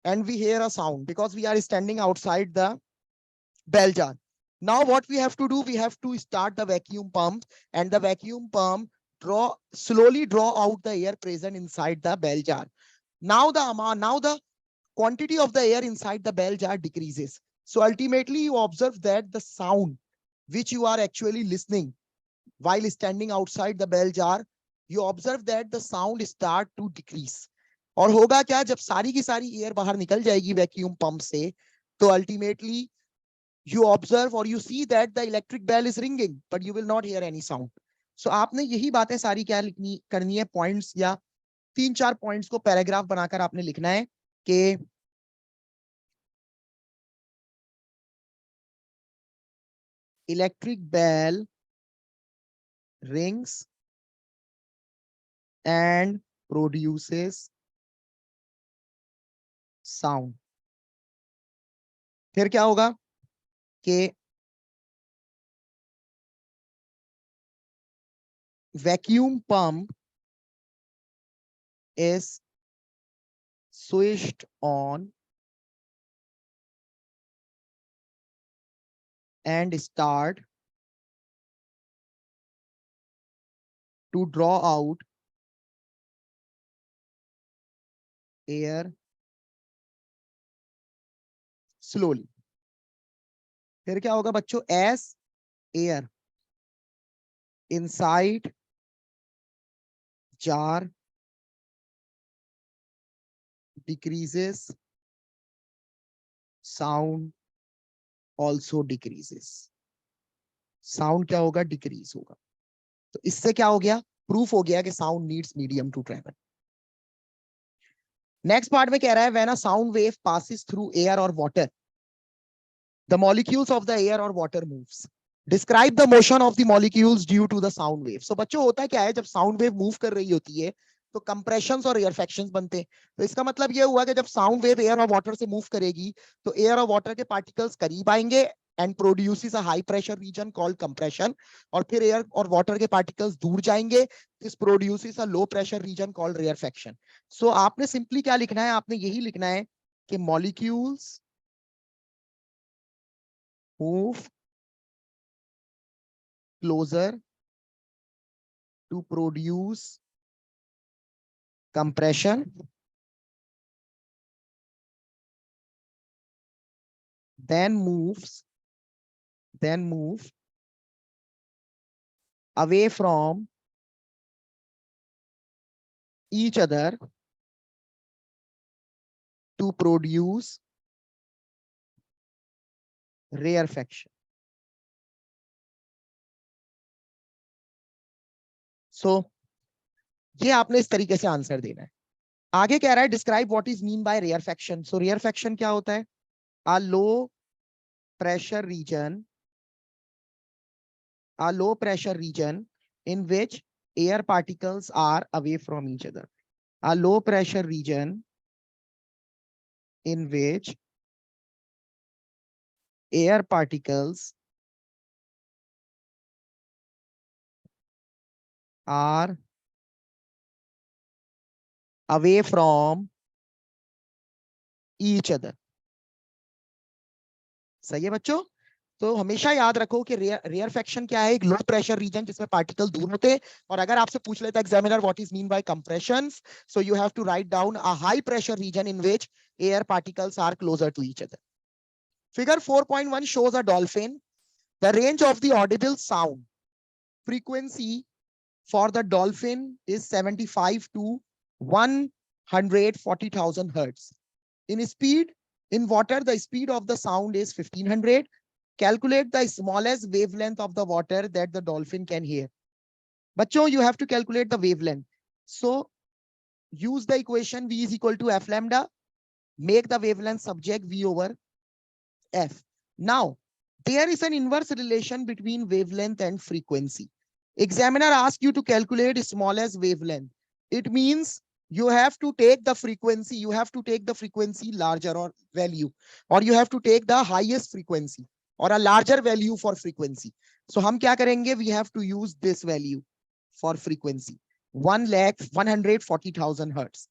and we hear a sound because we are standing outside the bell jar. Now what we have to do, we have to start the vacuum pump, and the vacuum pump slowly draw out the air present inside the bell jar. Now the quantity of the air inside the bell jar decreases. So ultimately you observe that the sound which you are actually listening while standing outside the bell jar, you observe that the sound start to decrease. और होगा क्या, जब सारी की सारी air बाहर निकल जाएगी वैक्यूम पंप से, तो ultimately you observe or you see that the electric bell is ringing but you will not hear any sound. So आपने यही बातें सारी क्या लिखनी करनी है, पॉइंट्स या 3-4 पॉइंट्स को पैराग्राफ बनाकर आपने लिखना है कि electric bell rings and produces sound. फिर क्या होगा कि vacuum pump is switched on and start to draw out air slowly. फिर क्या होगा बच्चों, as air inside jar decreases, sound also decreases. Sound क्या होगा, डिक्रीज होगा. तो इससे क्या हो गया, प्रूफ हो गया कि sound needs medium to travel. Next part में कह रहा है when a sound wave passes through air और water, the molecules of the air और water moves. Describe the motion of the molecules due to the sound wave. So बच्चों होता क्या है, जब साउंड वेव मूव कर रही होती है तो कंप्रेशंस और रेयरफेक्शंस बनते हैं। तो इसका मतलब ये हुआ कि जब साउंड वेव एयर और वाटर से मूव करेगी तो एयर और वाटर के पार्टिकल्स करीब आएंगे and produces a high pressure region called compression, और फिर एयर और वाटर के पार्टिकल्स दूर जाएंगे, this produces a low pressure region called rarefaction. So आपने सिंपली क्या लिखना है, आपने यही लिखना है कि molecules move closer to produce compression, then move away from each other to produce rarefaction. So ये आपने इस तरीके से आंसर देना है। आगे कह रहा है describe what is mean bye rarefaction. So rarefaction क्या होता है, a low pressure region, a low pressure region in which air particles are away from each other, a low pressure region in which air particles are away from each other। सही है बच्चों। तो हमेशा याद रखो कि रेयरफेक्शन क्या है, एक लो प्रेशर रीजन जिसमें पार्टिकल दूर होते हैं। और अगर आपसे पूछ लेता examiner what is mean by compressions, so you have to write down a high pressure region in which air particles are closer to each other. Figure 4.1 shows a dolphin. The range of the audible sound frequency for the dolphin is 75 to 140,000 hertz. In speed, in water, the speed of the sound is 1500. Calculate the smallest wavelength of the water that the dolphin can hear. Bachcho, you have to calculate the wavelength. So use the equation V is equal to F lambda. Make the wavelength subject V over F. Now, there is an inverse relation between wavelength and frequency. Examiner asks you to calculate smallest wavelength. It means you have to take the frequency, larger or value, or you have to take the highest frequency or a larger value for frequency. So hum kya karenge? We have to use this value for frequency, 1,140,000 hertz.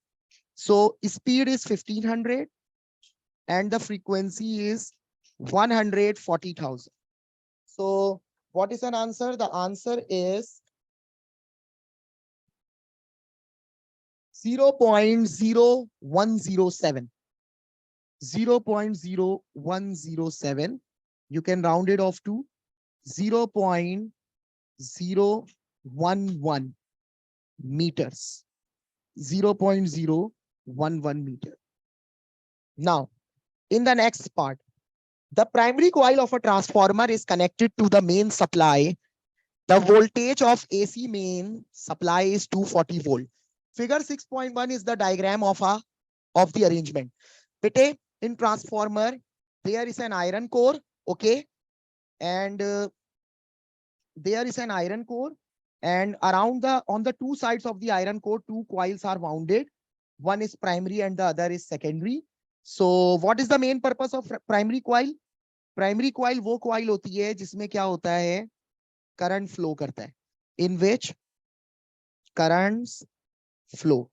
So speed is 1500 and the frequency is 140,000. So what is an answer? The answer is 0.0107. 0.0107. You can round it off to 0.011 meters. 0.011 meter. Now, in the next part, the primary coil of a transformer is connected to the main supply. The voltage of AC main supply is 240 volt. Figure 6.1 is the diagram of the arrangement. Bete, in transformer, there is an iron core, okay, and there is an iron core, and around on the two sides of the iron core, two coils are wounded. One is primary and the other is secondary. So, what is the main purpose of primary coil? Primary coil वो coil होती है जिसमें क्या होता है, current flow करता है, इन विच currents flow.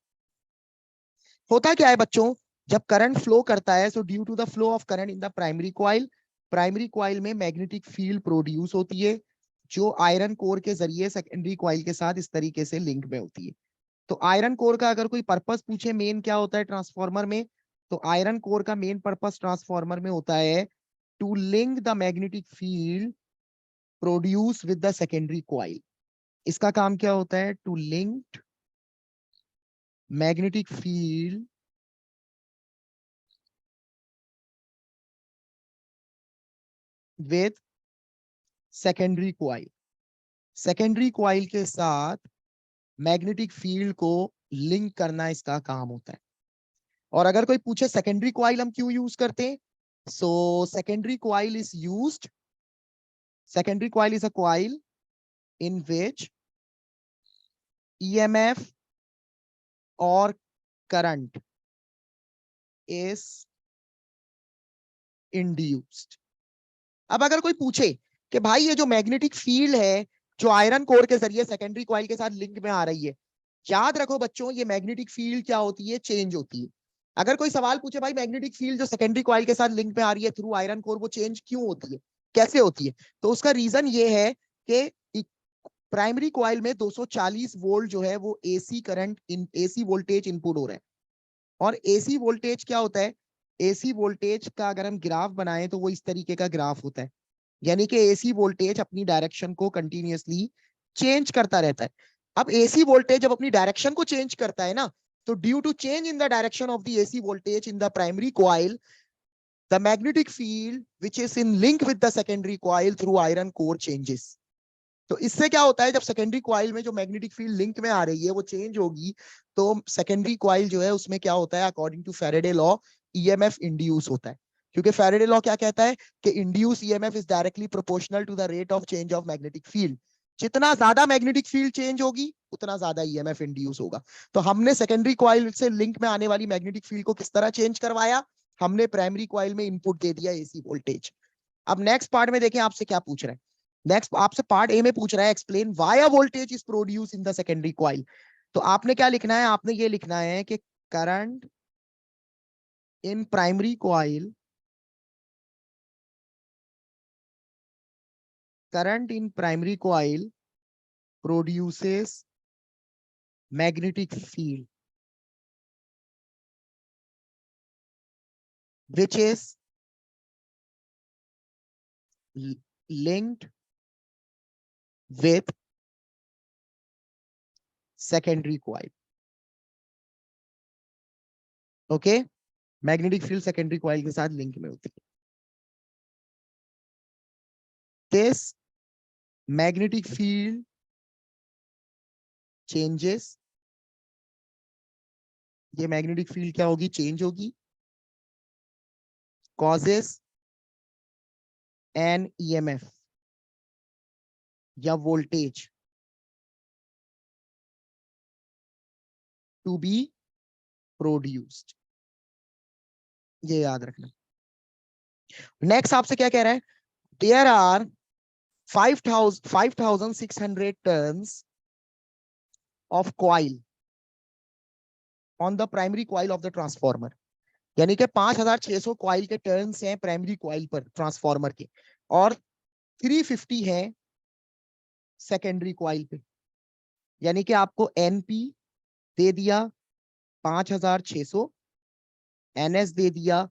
होता क्या है बच्चों, जब करंट फ्लो करता है, so due to the flow of current in the primary coil में मैग्नेटिक फील्ड प्रोड्यूस होती है जो आयरन कोर के जरिए सेकेंडरी कॉइल के साथ इस तरीके से लिंक में होती है। तो आयरन कोर का अगर कोई पर्पस पूछे मेन क्या होता है ट्रांसफॉर्मर में, तो आयरन कोर का मेन पर्पस ट्रांसफॉर्मर में होता है to link the magnetic field produced with the secondary coil. इसका काम क्या होता है, to link magnetic field with secondary coil. secondary coil के साथ मैग्नेटिक फील्ड को लिंक करना इसका काम होता है। और अगर कोई पूछे सेकेंडरी कॉइल हम क्यों यूज करते हैं, so secondary coil is used Secondary coil is a coil in which EMF or current is induced. अब अगर कोई पूछे कि भाई ये जो मैग्नेटिक फील्ड है जो आयरन कोर के जरिए सेकेंडरी कॉइल के साथ लिंक में आ रही है, याद रखो बच्चों ये मैग्नेटिक फील्ड क्या होती है, चेंज होती है। अगर कोई सवाल पूछे भाई मैग्नेटिक फील्ड जो सेकेंडरी कॉइल के साथ लिंक में आ रही है थ्रू आयरन कोर वो चेंज क्यों होती है, कैसे होती है, तो उसका रीजन ये है कि प्राइमरी कॉइल में 240 वोल्ट जो है वो AC current AC voltage input हो रहा है। और एसी वोल्टेज क्या होता है, एसी वोल्टेज का अगर हम ग्राफ बनाएं तो वो इस तरीके का ग्राफ होता है, यानी कि एसी वोल्टेज अपनी डायरेक्शन को कंटिन्यूअसली चेंज करता रहता है। अब एसी वोल्टेज जब अपनी डायरेक्शन को चेंज करता है ना, तो due to change in the direction of the AC voltage in the primary coil, the magnetic field which is in link with the secondary coil through iron core changes. तो इससे क्या होता है, जब सेकेंडरी कॉइल में जो magnetic field link में आ रही है वो चेंज होगी, तो सेकेंडरी कॉइल जो है उसमें क्या होता है, according to Faraday law EMF induce होता है। क्योंकि फैराडे लॉ क्या कहता है कि induce EMF is directly proportional to the rate of change of magnetic field. जितना ज्यादा मैग्नेटिक फील्ड चेंज होगी उतना ज्यादा ईएमएफ इंड्यूस होगा। तो हमने सेकेंडरी कॉइल से लिंक में आने वाली मैग्नेटिक फील्ड को किस तरह चेंज करवाया, हमने प्राइमरी कॉइल में इनपुट दे दिया एसी वोल्टेज। अब नेक्स्ट पार्ट में देखें आपसे क्या पूछ रहा है। नेक्स्ट आपसे पार्ट ए में पूछ रहा है explain why a voltage is produce in the secondary coil. तो आपने क्या लिखना है, आपने ये लिखना है कि current in primary coil, current in primary coil produces magnetic field which is linked with secondary coil. Okay, magnetic field secondary coil के साथ लिंक में होती है। दिस मैग्नेटिक फील्ड चेंजेस, ये मैग्नेटिक फील्ड क्या होगी, चेंज होगी, causes an EMF या वोल्टेज टू बी प्रोड्यूस्ड, ये याद रखना। नेक्स्ट आपसे क्या कह रहा है, there are 5600 turns of coil on the primary coil of the transformer, यानी कि 5600 कॉइल के टर्न्स हैं प्राइमरी कॉइल पर ट्रांसफॉर्मर के, और 350 है सेकेंडरी कॉइल पे। यानी कि आपको एनपी दे दिया 5600, एनएस दे दिया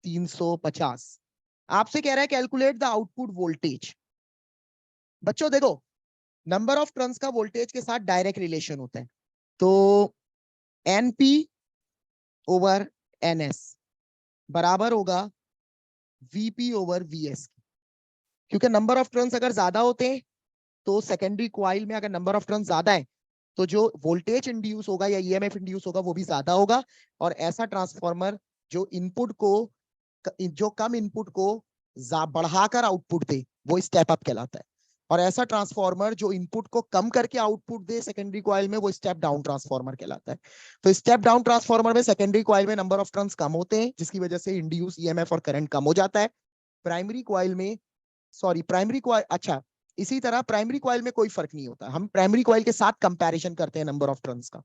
350। आपसे कह रहा है कैलकुलेट द आउटपुट वोल्टेज। बच्चों देखो, नंबर ऑफ टर्न्स का वोल्टेज के साथ डायरेक्ट रिलेशन होता है, तो एनपी ओवर एनएस बराबर होगा वीपी ओवर वीएस। क्योंकि नंबर ऑफ टर्न्स अगर ज्यादा होते हैं तो सेकेंडरी कॉइल में अगर नंबर ऑफ टर्न्स ज्यादा है तो जो वोल्टेज इंड्यूस होगा या ईएमएफ इंड्यूस होगा वो भी ज्यादा होगा। और ऐसा ट्रांसफॉर्मर जो इनपुट को, जो कम इनपुट को बढ़ाकर आउटपुट दे वो स्टेप अप कहलाता है, और ऐसा ट्रांसफॉर्मर जो इनपुट को कम करके आउटपुट दे सेकेंडरी कॉइल में वो स्टेप डाउन ट्रांसफॉर्मर कहलाता है। तो स्टेप डाउन ट्रांसफॉर्मर में सेकेंडरी कॉइल में नंबर ऑफ टर्न्स कम होते हैं जिसकी वजह से इंड्यूस ईएमएफ और करंट कम हो जाता है। प्राइमरी कॉइल में, सॉरी प्राइमरी कॉइल, अच्छा इसी तरह प्राइमरी कॉइल में कोई फर्क नहीं होता, हम प्राइमरी कॉइल के साथ कंपैरिजन करते हैं नंबर ऑफ टर्न्स का।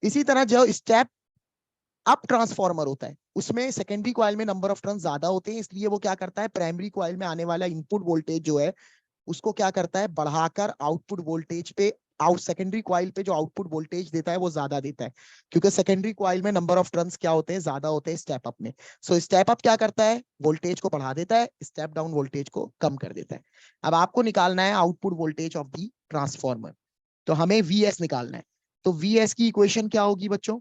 इसी तरह जो स्टेप अप ट्रांसफॉर्मर होता है उसमें सेकेंडरी कॉइल में नंबर ऑफ टर्न्स ज्यादा होते हैं, इसलिए वो क्या करता है प्राइमरी कॉइल में आने वाला इनपुट वोल्टेज जो है उसको क्या करता है बढ़ाकर आउटपुट वोल्टेज पे, सेकेंडरी कॉइल पे जो आउटपुट वोल्टेज देता है वो ज्यादा देता है, क्योंकि सेकेंडरी कॉइल में नंबर ऑफ टर्न्स क्या होते हैं, ज्यादा होते हैं स्टेप अप में। सो स्टेप अप क्या करता है, वोल्टेज को बढ़ा देता है, स्टेप डाउन वोल्टेज को कम कर देता है। अब आपको निकालना है output voltage of the transformer, तो हमें वीएस निकालना है। तो वीएस की इक्वेशन क्या होगी बच्चों,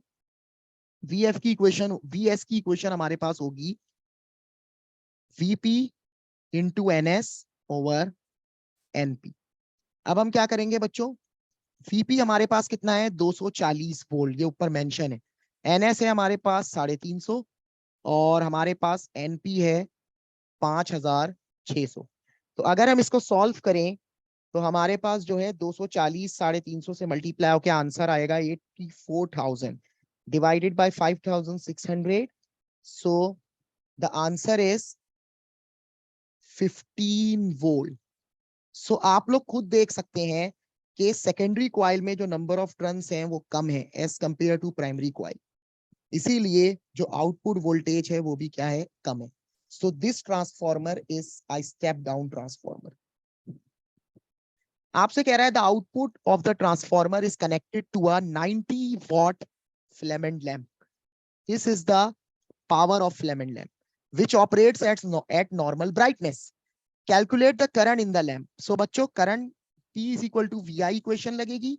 वीएस की इक्वेशन हमारे पास होगी VP into NS over NP. अब हम क्या करेंगे बच्चों, वीपी हमारे पास कितना है 240 वोल्ट, ये ऊपर मेंशन है। एनएस है हमारे पास 350 और हमारे पास एनपी है 5600। तो अगर हम इसको सॉल्व करें तो हमारे पास जो है 240 350 से मल्टीप्लाई होकर आंसर आएगा 84,000 divided by 5,600. So the answer is 15 volt. So आप लोग खुद देख सकते हैं कि सेकेंडरी कॉइल में जो नंबर ऑफ टर्न्स हैं वो कम है as compare to primary coil, इसीलिए जो आउटपुट वोल्टेज है वो भी क्या है, कम है. So this transformer is a step down transformer. आपसे कह रहा है the output of the transformer is connected to a 90 watt filament lamp. This is the power of filament lamp which operates at normal brightness. Calculate the current in the lamp. So बच्चों current P is equal to VI equation लगेगी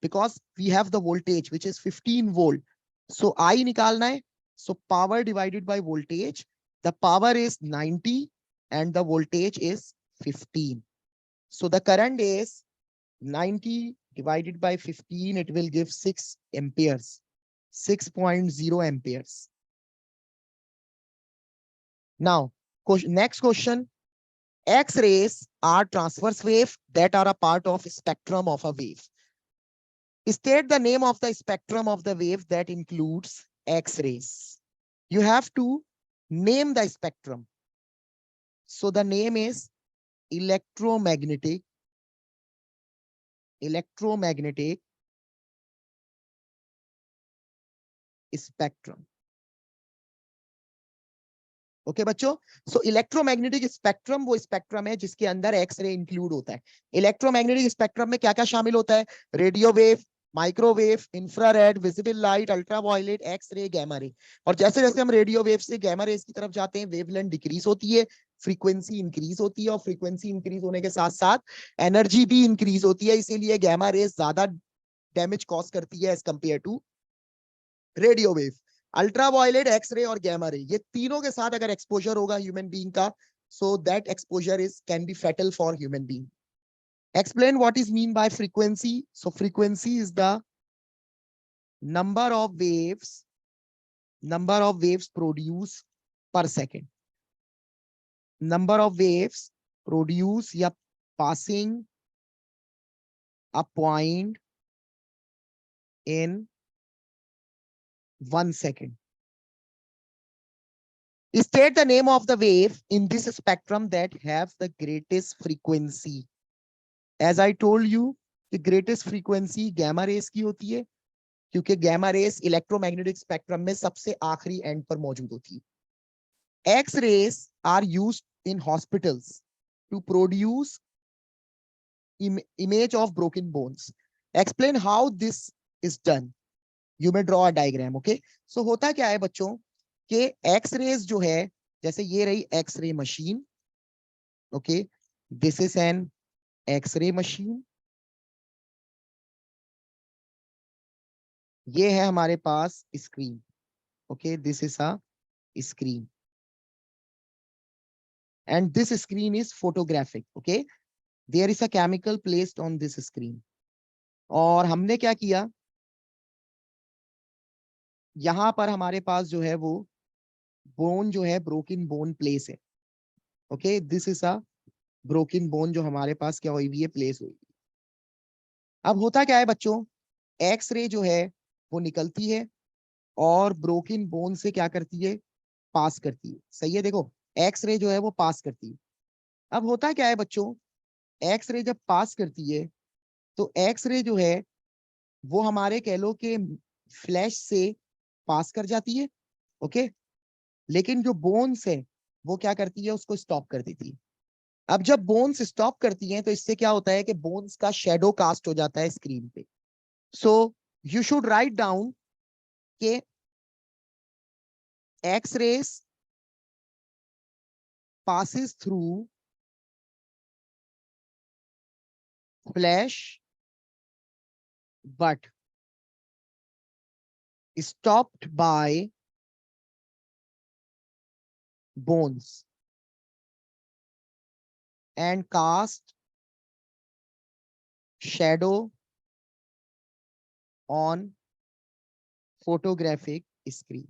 because we have the voltage which is 15 volt. So I निकालना है. So power divided by voltage. The power is 90 and the voltage is 15. So the current is 90 divided by 15. It will give 6 amperes. 6.0 amperes. Now, next question. X-rays are transverse wave that are a part of spectrum of a wave. State the name of the spectrum of the wave that includes X-rays. You have to name the spectrum. So the name is electromagnetic spectrum. Okay बच्चों. सो electromagnetic spectrum वो spectrum है जिसके अंदर x ray include होता है. Electromagnetic spectrum में क्या क्या शामिल होता है? Radio wave, microwave, infrared, visible light, ultraviolet, X ray, gamma ray. और जैसे जैसे हम रेडियो वेव से गैमा रेज की तरफ जाते हैं वेवलेंथ डिक्रीज होती है, फ्रीक्वेंसी इंक्रीज होती है और फ्रीक्वेंसी इंक्रीज होने के साथ साथ एनर्जी भी इंक्रीज होती है. इसीलिए गैमा रेज ज्यादा डैमेज कॉज करती है as compare to radio wave. Ultraviolet, X ray और गैमा रे, ये तीनों के साथ अगर एक्सपोजर होगा ह्यूमन बीइंग का, so that exposure is can be fatal for human being. Explain what is mean by frequency. So frequency is the number of waves produce per second. Number of waves produce या passing a point in 1 second. State the name of the wave in this spectrum that have the greatest frequency. As I told you, the greatest frequency gamma rays की होती है क्योंकि gamma rays electromagnetic spectrum में सबसे आखिरी end पर मौजूद होती है. X-rays are used in hospitals to produce image of broken bones. Explain how this is done. You may draw a diagram. Okay. So होता क्या है बच्चों कि एक्स-रेज जो है, जैसे ये रही x-ray machine. Okay, this is an x-ray machine. ये है हमारे पास screen. Okay, this is a screen and this screen is photographic. Okay, there is a chemical placed on this screen. और हमने क्या किया, यहां पर हमारे पास जो है वो बोन जो है ब्रोकन बोन प्लेस है. Okay, this is a broken bone जो हमारे पास क्या हुई हुई है, प्लेस हुई. अब होता क्या है बच्चों, एक्स-रे जो है वो निकलती है और ब्रोकन बोन से क्या करती है, पास करती है. सही है. देखो, एक्स-रे जो है वो पास करती है. अब होता क्या है बच्चों, एक्स-रे जब पास करती है तो एक्स-रे जो है वो हमारे कह लो कि फ्लैश से पास कर जाती है. ओके, लेकिन जो बोन्स है वो क्या करती है, उसको स्टॉप कर देती है. अब जब बोन्स स्टॉप करती हैं तो इससे क्या होता है कि बोन्स का शेडो कास्ट हो जाता है स्क्रीन पे. सो यू शुड राइट डाउन के X-rays passes through flesh but stopped by bones and cast shadow on photographic screen.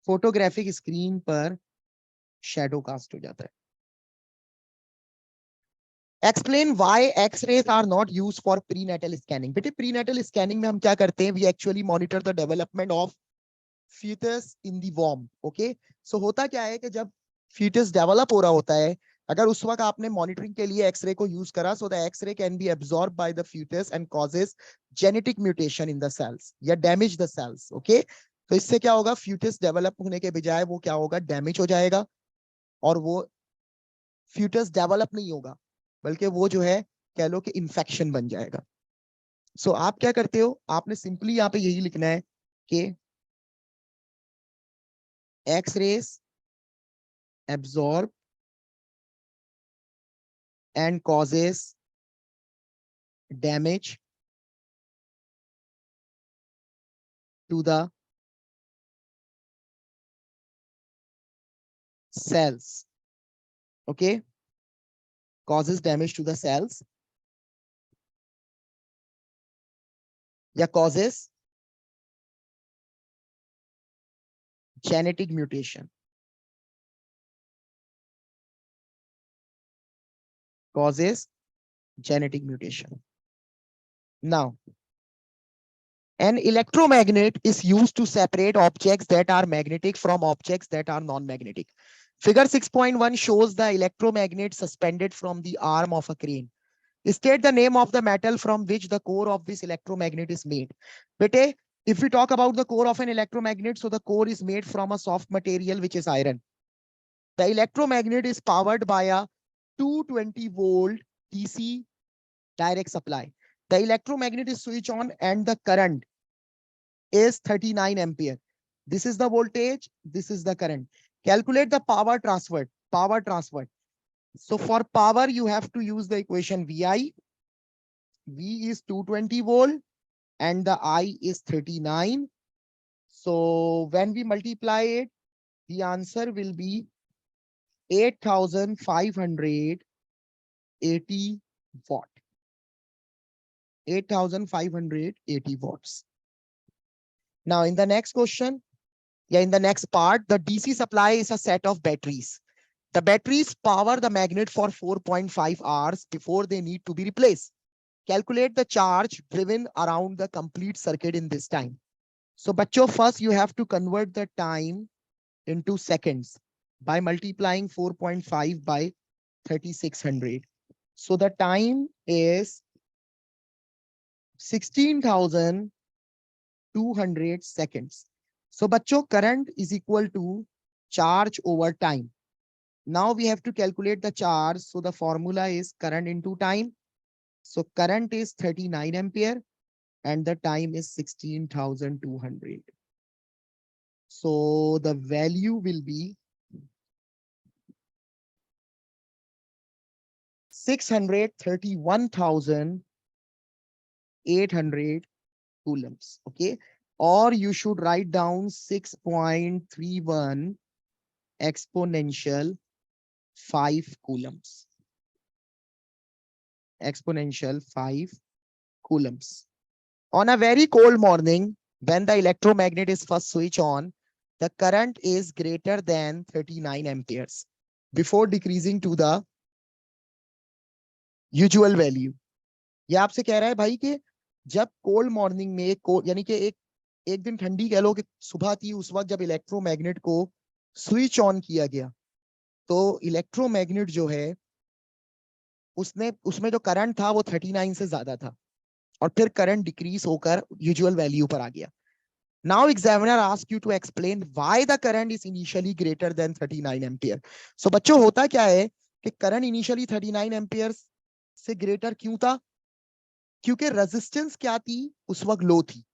Photographic screen पर शेडो कास्ट हो जाता है। Explain why x-rays are not use for prenatal scanning. बेटे prenatal scanning में हम क्या करते हैं, we actually monitor the development of foetus in the वॉर्म। ओके, सो होता क्या है कि जब फीटस डेवलप हो रहा होता है, अगर उस वक्त आपने मॉनिटरिंग के लिए एक्सरे को यूज करा, so the X ray can be absorb by the fetus and causes genetic mutation in the cells या डैमेज द सेल्स। ओके, तो इससे क्या होगा, फ्यूटस डेवलप होने के बजाय वो क्या होगा, डैमेज हो जाएगा, और वो फ्यूटस डेवलप नहीं होगा, बल्कि वो जो है कह लो कि इंफेक्शन बन जाएगा। सो आप क्या करते हो, आपने सिंपली यहाँ पे यही लिखना है कि X-rays absorb and causes damage to the cells. Okay, causes damage to the cells, या causes genetic mutation, causes genetic mutation. Now, an electromagnet is used to separate objects that are magnetic from objects that are non-magnetic. Figure 6.1 shows the electromagnet suspended from the arm of a crane. State the name of the metal from which the core of this electromagnet is made. Bete, if we talk about the core of an electromagnet, so the core is made from a soft material, which is iron. The electromagnet is powered by a 220-volt DC direct supply. The electromagnet is switched on and the current is 39 ampere. This is the voltage, this is the current. Calculate the power transferred. Power transferred. So for power, you have to use the equation VI. V is 220 volt and the I is 39. So when we multiply it, the answer will be 8,580 watt. 8,580 watts. Now in the next question, in the next part, the DC supply is a set of batteries. The batteries power the magnet for 4.5 hours before they need to be replaced. Calculate the charge driven around the complete circuit in this time. So, bachcho, first you have to convert the time into seconds by multiplying 4.5 by 3600. So the time is 16,200 seconds. So, bachcho, current is equal to charge over time. Now we have to calculate the charge. So the formula is current into time. So current is 39 ampere and the time is 16,200. So the value will be 631,800 coulombs. Okay. Or you should write down 6.31 exponential 5 coulombs. Exponential 5 coulombs. On a very cold morning, when the electromagnet is first switched on, the current is greater than 39 amperes before decreasing to the usual value. ये आपसे कह रहा है भाई कि जब cold morning में यानी कि एक दिन ठंडी कह लो कि सुबह थी, उस वक्त जब इलेक्ट्रोमैग्नेट को स्विच ऑन किया गया, तो इलेक्ट्रोमैग्नेट जो है उसमें जो करंट था वो 39 से ज्यादा था, और फिर करंट डिक्रीज होकर यूजुअल वैल्यू पर आ गया. Now examiner asks you to explain why the current is initially greater than 39 ampere. So बच्चों होता क्या है कि करंट इनिशियली 39 एम्पियर से ग्रेटर क्यों था? क्योंकि रेजिस्टेंस क्या थी उस वक्त, लो थी.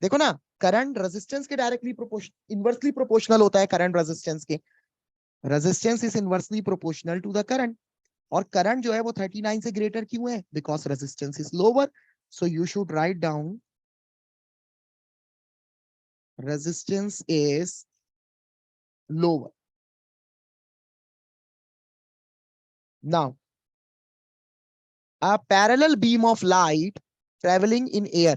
देखो ना, करंट रेजिस्टेंस के डायरेक्टली इनवर्सली प्रोपोर्शनल होता है. करंट रेजिस्टेंस के, resistance is inversely proportional to the current, और करंट जो है वो 39 से ग्रेटर क्यों है? Because resistance is lower. So you should write down resistance is lower. Now, a parallel beam of light traveling in air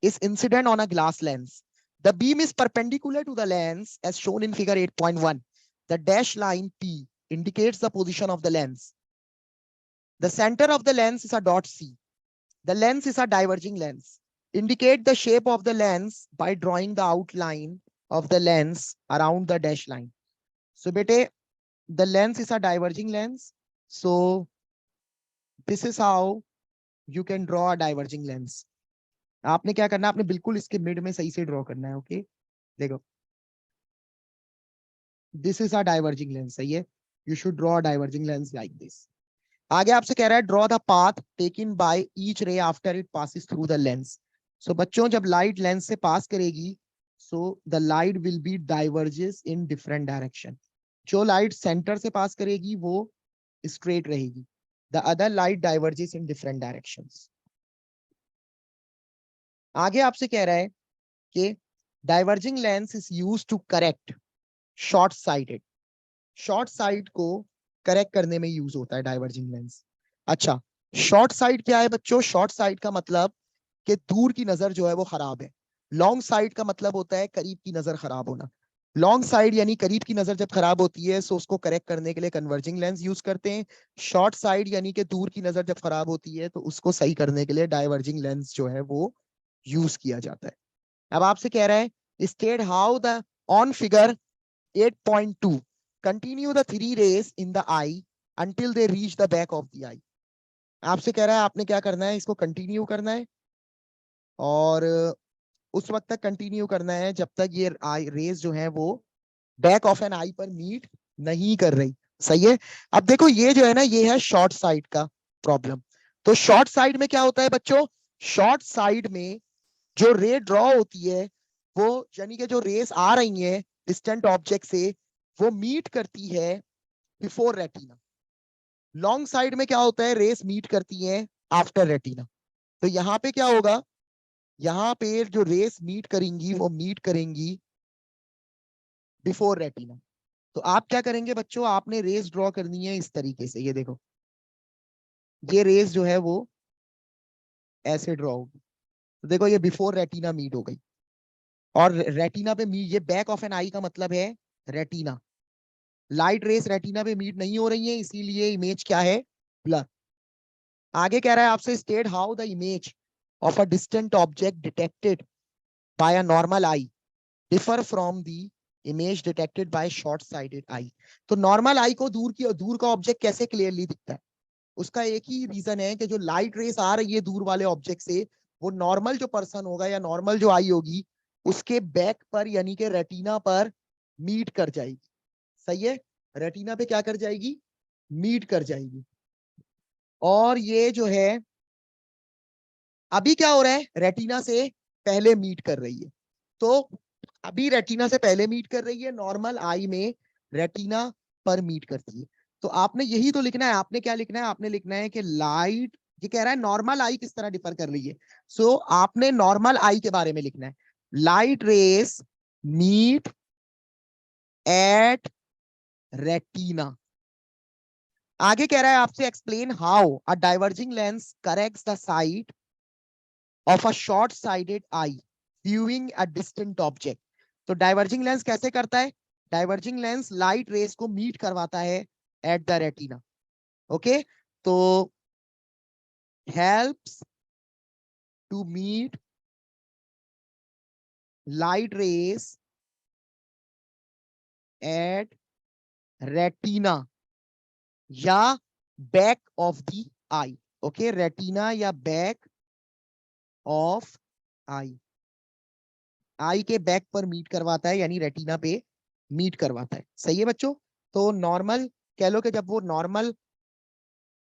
is incident on a glass lens. The beam is perpendicular to the lens as shown in figure 8.1. The dashed line P indicates the position of the lens. The center of the lens is a dot C. The lens is a diverging lens. Indicate the shape of the lens by drawing the outline of the lens around the dash line. So bete, the lens is a diverging lens. So this is how you can draw a diverging lens. आपने क्या करना है, आपने बिल्कुल इसके mid में सही से ड्रॉ करना है. ओके, देखो, this is a diverging lens. सही है, you should draw a diverging lens like this. आगे आपसे कह रहा है draw the path taken by each ray after it passes through the lens. So बच्चों, जब लाइट लेंस से पास करेगी, so the light will be diverges in different direction. जो लाइट सेंटर से पास करेगी वो स्ट्रेट रहेगी. The other light diverges in different directions. आगे आपसे कह रहा है कि diverging lens is used to correct short sighted. Short sight को करेक्ट करने में यूज होता है डाइवर्जिंग लेंस. अच्छा, शॉर्ट साइट क्या है बच्चों? शॉर्ट साइट का मतलब कि दूर की नजर जो है वो खराब है. लॉन्ग साइट का मतलब होता है करीब की नजर खराब होना. लॉन्ग साइड यानी करीब की नजर जब खराब होती है तो उसको करेक्ट करने के लिए कन्वर्जिंग लेंस यूज करते हैं. शॉर्ट साइड यानी कि दूर की नजर जब खराब होती है तो उसको सही करने के लिए डाइवर्जिंग लेंस जो है वो यूज किया जाता है. अब आपसे कह रहा है state how the on figure 8.2 continue the three rays in the eye until they reach the back of the eye. आपसे कह रहा है आपने क्या करना है, इसको कंटिन्यू करना है और उस वक्त तक कंटिन्यू करना है जब तक ये आई रेज जो है वो बैक ऑफ एन आई पर मीट नहीं कर रही. सही है. अब देखो ये जो है ना, ये है शॉर्ट साइड का प्रॉब्लम. तो शॉर्ट साइड में क्या होता है बच्चों? शॉर्ट साइड में जो रे ड्रॉ होती है वो यानी कि जो रेस आ रही है डिस्टेंट ऑब्जेक्ट से वो मीट करती है बिफोर रेटिना. लॉन्ग साइड में क्या होता है? रेस मीट करती है आफ्टर रेटिना. तो यहाँ पे क्या होगा? यहाँ पे जो रेस मीट करेंगी वो मीट करेंगी बिफोर रेटिना. तो आप क्या करेंगे बच्चों? आपने रेस ड्रॉ करनी है इस तरीके से. ये देखो, ये रेस जो है वो ऐसे ड्रॉ होगी. तो देखो ये बिफोर रेटिना मीट हो गई. और रेटिना पे मीट, ये बैक ऑफ एन आई का मतलब है रेटिना. लाइट रेस रेटिना पे मीट नहीं हो रही है, इसीलिए इमेज क्या है? ब्लर. आगे कह रहा है आपसे state how the image of a distant object detected by a normal eye differ from the image detected by short sighted eye. तो नॉर्मल आई को दूर का ऑब्जेक्ट कैसे क्लियरली दिखता है? उसका एक ही रीजन है कि जो लाइट रेस आ रही है दूर वाले ऑब्जेक्ट से, वो नॉर्मल जो पर्सन होगा या नॉर्मल जो आई होगी उसके बैक पर यानी कि रेटिना पर मीट कर जाएगी. सही है, रेटिना पे क्या कर जाएगी? मीट कर जाएगी. और ये जो है अभी क्या हो रहा है? रेटिना से पहले मीट कर रही है. तो अभी रेटिना से पहले मीट कर रही है, नॉर्मल आई में रेटिना पर मीट करती है. तो आपने यही तो लिखना है. आपने क्या लिखना है? आपने लिखना है कि लाइट, ये कह रहा है नॉर्मल आई किस तरह डिफर कर रही है. सो आपने नॉर्मल आई के बारे में लिखना है. Light rays meet at retina. आगे कह रहा है आपसे explain how a diverging lens corrects the sight of a short sighted eye viewing a distant object. तो डाइवर्जिंग लेंस कैसे करता है? डाइवर्जिंग लेंस लाइट रेस को मीट करवाता है एट द रेटिना. ओके, तो helps to meet light rays at retina या back of the eye. Okay, retina या बैक ऑफ आई. आई के बैक पर मीट करवाता है यानी रेटिना पे मीट करवाता है. सही है बच्चों. तो नॉर्मल कह लो कि जब वो नॉर्मल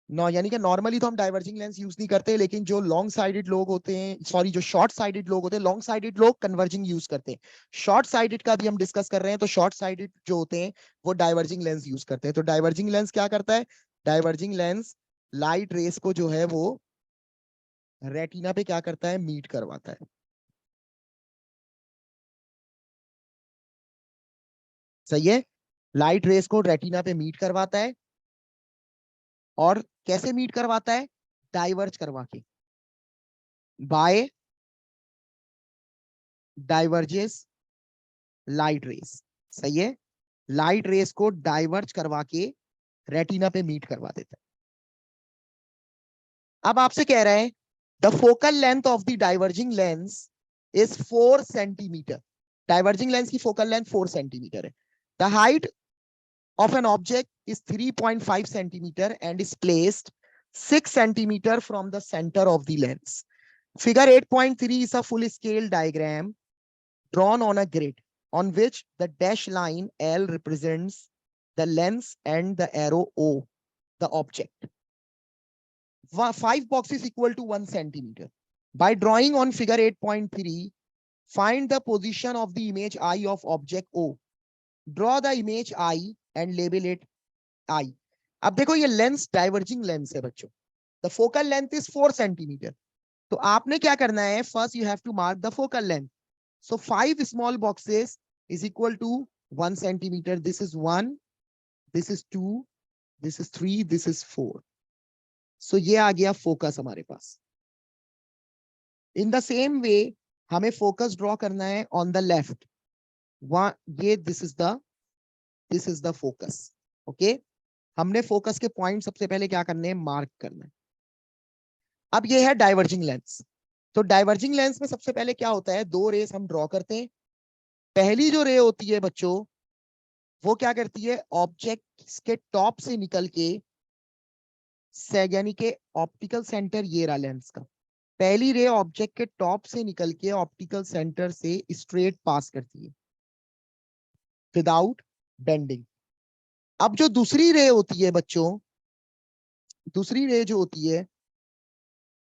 यानी कि नॉर्मली तो हम डाइवर्जिंग लेंस यूज नहीं करते, लेकिन जो लॉन्ग साइडेड लोग होते हैं, सॉरी जो शॉर्ट साइडेड लोग होते हैं, लॉन्ग साइडेड लोग कन्वर्जिंग यूज करते हैं. शॉर्ट साइडेड का भी हम डिस्कस कर रहे हैं. तो शॉर्ट साइडेड जो होते हैं वो डाइवर्जिंग लेंस यूज करते हैं. तो डाइवर्जिंग लेंस क्या करता है? डाइवर्जिंग लेंस लाइट रेस को जो है वो रेटिना पे क्या करता है? मीट करवाता है. सही है, लाइट रेस को रेटिना पे मीट करवाता है. और कैसे मीट करवाता है? डाइवर्ज करवा के, बाय डाइवर्जेस लाइट रेस. सही है, लाइट रेस को डाइवर्ज करवा के रेटिना पे मीट करवा देता है। अब आपसे कह रहा है the focal length of the diverging lens is 4 centimetre. Diverging lens की फोकल लेंथ 4 सेंटीमीटर है। The height of an object is 3.5 centimeter and is placed 6 centimeter from the center of the lens. Figure 8.3 is a full scale diagram drawn on a grid on which the dashed line L represents the lens and the arrow O, the object. 5 boxes equal to 1 centimeter. By drawing on figure 8.3, find the position of the image I of object O. Draw the image I and label it I. अब देखो ये lens diverging lens है बच्चों। The focal length is 4 centimetre. तो आपने क्या करना है, first you have to mark the focal length. So 5 small boxes is equal to 1 centimetre. This is 1, this is 2, this is 3, this is 4। सो ये आ गया फोकस हमारे पास। इन द सेम वे हमें फोकस ड्रॉ करना है ऑन द लेफ्ट। ये this is the focus. Okay, हमने फोकस के पॉइंट सबसे पहले क्या करने हैं, मार्क करना है। अब ये है डाइवर्जिंग लेंस। तो डाइवर्जिंग लेंस में सबसे पहले क्या होता है, दो रेस हम ड्रॉ करते हैं। पहली जो रे होती है बच्चों, वो क्या करती है, ऑब्जेक्ट के टॉप से निकल के, यानी कि ऑप्टिकल सेंटर ये रहा लेंस का, पहली रे ऑब्जेक्ट के टॉप से निकल के ऑप्टिकल सेंटर से स्ट्रेट पास करती है विदाउट बेंडिंग। अब जो दूसरी रे होती है बच्चों, दूसरी रे जो होती है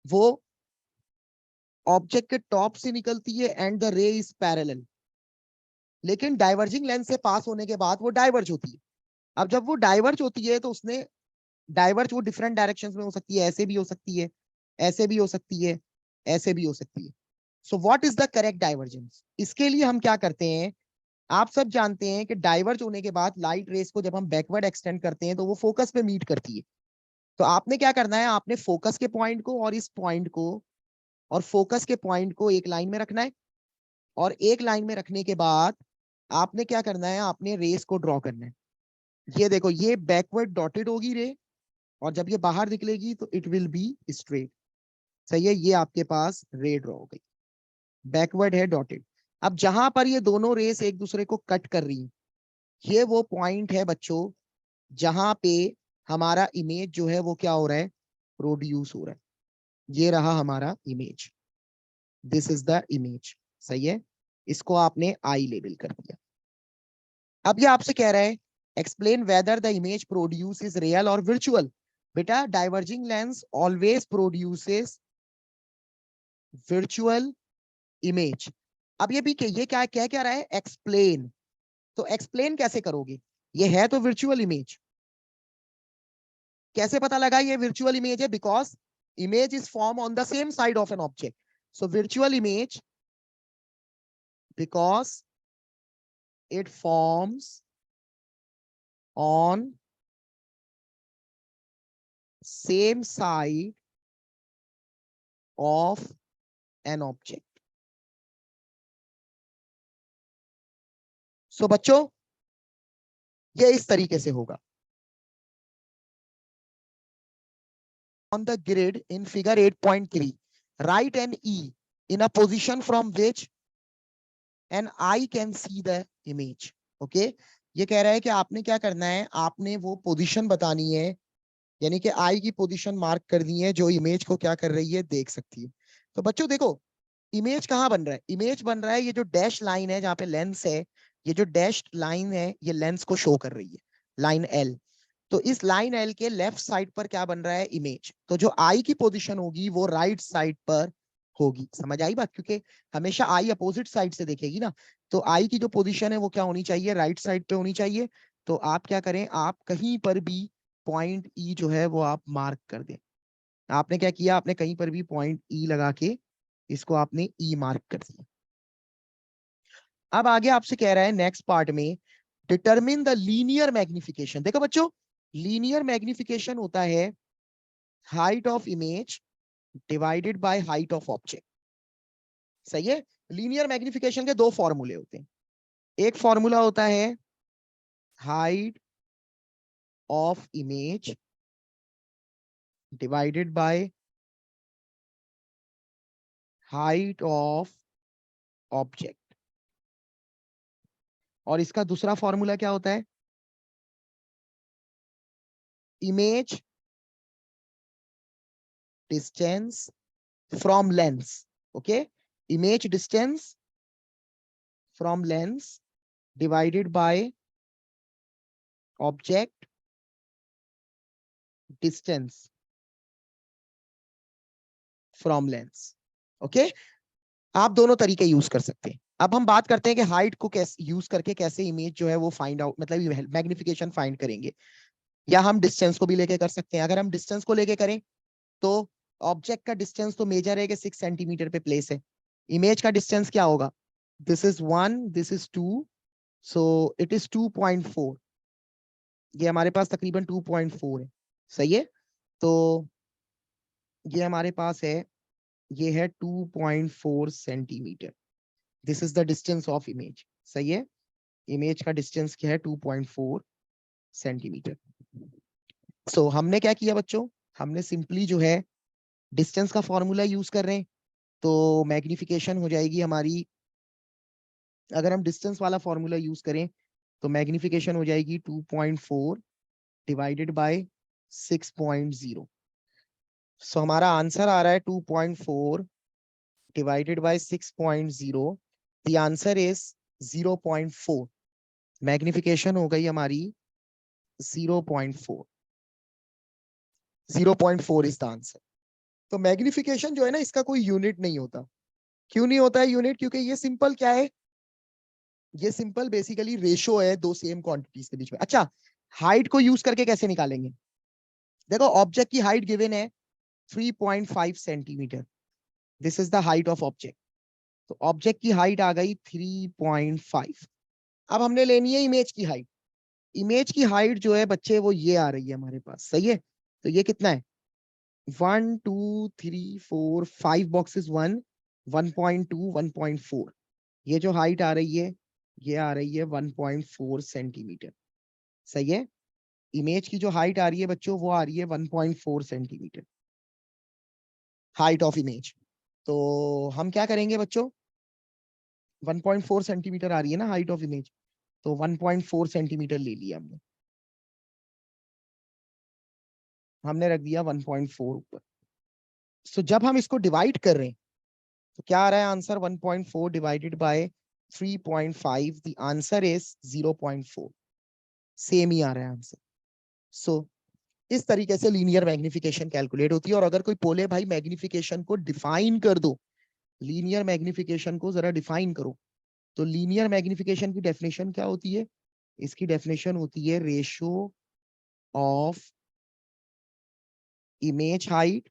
वो ऑब्जेक्ट के टॉप से निकलती है एंड द रे इज पैरेलल, लेकिन डाइवर्जिंग लेंस से पास होने के बाद वो डाइवर्ज होती है। अब जब वो डाइवर्ज होती है तो उसने डाइवर्ज वो डिफरेंट डायरेक्शंस में हो सकती है, ऐसे भी हो सकती है, ऐसे भी हो सकती है, ऐसे भी हो सकती है। So what is the correct divergence? इसके लिए हम क्या करते हैं, आप सब जानते हैं कि डाइवर्ज होने के बाद लाइट रेस को जब हम बैकवर्ड एक्सटेंड करते हैं तो वो फोकस पे मीट करती है। तो आपने क्या करना है, आपने फोकस के पॉइंट को और इस पॉइंट को और फोकस के पॉइंट को एक लाइन में रखना है, और एक लाइन में रखने के बाद आपने क्या करना है, आपने रेस को ड्रॉ करना है। ये देखो, ये बैकवर्ड डॉटेड होगी रे, और जब ये बाहर निकलेगी तो इट विल बी स्ट्रेट। सही है, ये आपके पास रे ड्रॉ हो गई, बैकवर्ड है डॉटेड। अब जहां पर ये दोनों रेस एक दूसरे को कट कर रही है, ये वो पॉइंट है बच्चों जहां पे हमारा इमेज जो है वो क्या हो रहा है, प्रोड्यूस हो रहा है। ये रहा हमारा image, this is the image. सही है, इसको आपने आई लेबल कर दिया। अब ये आपसे कह रहा है explain whether the image produce is real और वर्चुअल। बेटा diverging lens always produces virtual image. अब ये भी ये क्या रहा है, एक्सप्लेन। तो एक्सप्लेन कैसे करोगे, ये है तो वर्चुअल इमेज। कैसे पता लगा ये वर्चुअल इमेज है, because image is form on the same side of an object. So virtual image because it forms on same side of an object. So बच्चों ये इस तरीके से होगा। On the grid in figure 8.3, write an E in a position from which an eye can see the image. Okay, ये कह रहा है कि आपने क्या करना है, आपने वो पोजीशन बतानी है, यानी कि आई की पोजीशन मार्क करनी है जो इमेज को क्या कर रही है, देख सकती है। तो बच्चों देखो, इमेज कहाँ बन रहा है, इमेज बन रहा है ये जो डैश लाइन है जहाँ पे लेंस है, ये जो डैश लाइन है ये लेंस को शो कर रही है, लाइन एल। तो इस लाइन एल के लेफ्ट साइड पर क्या बन रहा है, इमेज। तो जो आई की पोजीशन होगी वो राइट साइड पर होगी। समझ आई बात, क्योंकि हमेशा आई अपोजिट साइड से देखेगी ना। तो आई की जो पोजीशन है वो क्या होनी चाहिए, राइट साइड पे होनी चाहिए। तो आप क्या करें, आप कहीं पर भी पॉइंट ई जो है वो आप मार्क कर दें। आपने क्या किया, आपने कहीं पर भी पॉइंट ई लगा के इसको आपने ई मार्क कर दिया। अब आगे आपसे कह रहा है नेक्स्ट पार्ट में डिटरमिन द लीनियर मैग्निफिकेशन। देखो बच्चों, लीनियर मैग्निफिकेशन होता है height of image divided by height of object. सही है, लीनियर मैग्निफिकेशन के दो फॉर्मूले होते हैं। एक फॉर्मूला होता है height of image divided by height of object. और इसका दूसरा फॉर्मूला क्या होता है? Image distance from lens. Okay, image distance from lens divided by object distance from lens. Okay, आप दोनों तरीके यूज कर सकते हैं. अब हम बात करते हैं कि हाइट को कैसे यूज करके कैसे इमेज जो है वो फाइंड आउट, मतलब मैग्निफिकेशन फाइंड करेंगे. या हम डिस्टेंस को भी लेके कर सकते हैं. अगर हम डिस्टेंस को लेके करें तो ऑब्जेक्ट का डिस्टेंस तो मेजर है कि 6 सेंटीमीटर पे प्लेस है. इमेज का डिस्टेंस क्या होगा? This is 1, this is 2, so it is 2.4. ये हमारे पास तकरीबन 2.4 है. सही है. तो ये हमारे पास है, ये है 2.4 centimetre. This is the distance of image. सही है. इमेज का डिस्टेंस क्या है? 2.4 सेंटीमीटर. सो हमने क्या किया बच्चों? हमने सिंपली जो है डिस्टेंस का फॉर्मूला यूज कर रहे हैं. तो मैग्निफिकेशन हो जाएगी हमारी, अगर हम डिस्टेंस वाला फॉर्मूला यूज करें तो मैग्निफिकेशन हो जाएगी 2.4 डिवाइडेड बाय 6.0. सो हमारा आंसर आ रहा है 2.4 divided by 6.0. The answer is 0.4. Magnification हो गई हमारी 0.4. 0.4 इज द आंसर. तो मैग्निफिकेशन जो है ना, इसका कोई यूनिट नहीं होता. क्यों नहीं होता है यूनिट? क्योंकि ये सिंपल क्या है, ये सिंपल बेसिकली रेशो है दो सेम क्वांटिटीज के बीच में. अच्छा, हाइट को यूज करके कैसे निकालेंगे? देखो, ऑब्जेक्ट की हाइट गिवन है 3.5 centimetre. This is the height of object. तो ऑब्जेक्ट की हाइट आ गई 3.5. अब हमने लेनी है इमेज की हाइट. इमेज की हाइट जो है बच्चे वो ये आ रही है हमारे पास. सही है. तो ये कितना है? 1 2 3 4 5 बॉक्सेस 1, 1.2, 1.4. ये जो हाइट आ रही है ये आ रही है 1.4 सेंटीमीटर. सही है. इमेज की जो हाइट आ रही है बच्चों वो आ रही है 1.4 सेंटीमीटर, हाइट ऑफ इमेज. तो हम क्या करेंगे बच्चों? 1.4 सेंटीमीटर आ रही है ना हाइट ऑफ इमेज, तो 1.4 सेंटीमीटर ले लिया हमने. हमने रख दिया 1.4 ऊपर. सो जब हम इसको डिवाइड कर रहे हैं तो क्या आ रहा है answer? 1.4 divided by 3.5. The answer is 0.4. Same ही आ रहा है आंसर. सो इस तरीके से लीनियर मैग्निफिकेशन कैलकुलेट होती है. और अगर कोई बोले भाई मैग्निफिकेशन को डिफाइन कर दो, लीनियर मैग्निफिकेशन को जरा डिफाइन करो, तो लीनियर मैग्निफिकेशन की डेफिनेशन क्या होती है? इसकी डेफिनेशन होती है ratio of image height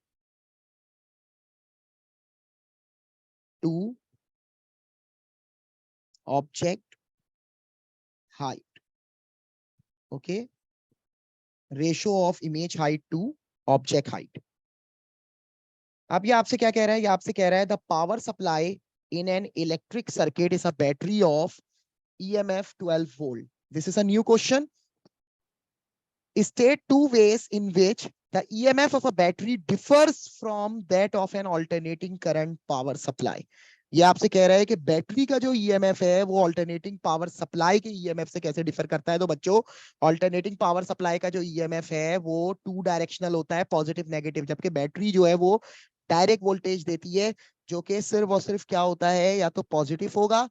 to object height. Okay, ratio of image height to object height. अब ये आपसे क्या कह रहा है? ये आपसे कह रहा है the power supply in an electric circuit is a battery of EMF 12 volt. This is a new question. State two ways in which the EMF of a battery differs from that of an alternating current power supply. ये आपसे कह रहा है कि battery का जो EMF है वो अल्टरनेटिंग पावर सप्लाई के EMF से कैसे डिफर करता है. तो बच्चों, अल्टरनेटिंग पावर सप्लाई का जो EMF है वो 2 डायरेक्शनल होता है, पॉजिटिव नेगेटिव, जबकि बैटरी जो है वो डायरेक्ट वोल्टेज देती है जो कि सिर्फ और सिर्फ क्या होता है, या तो पॉजिटिव होगा.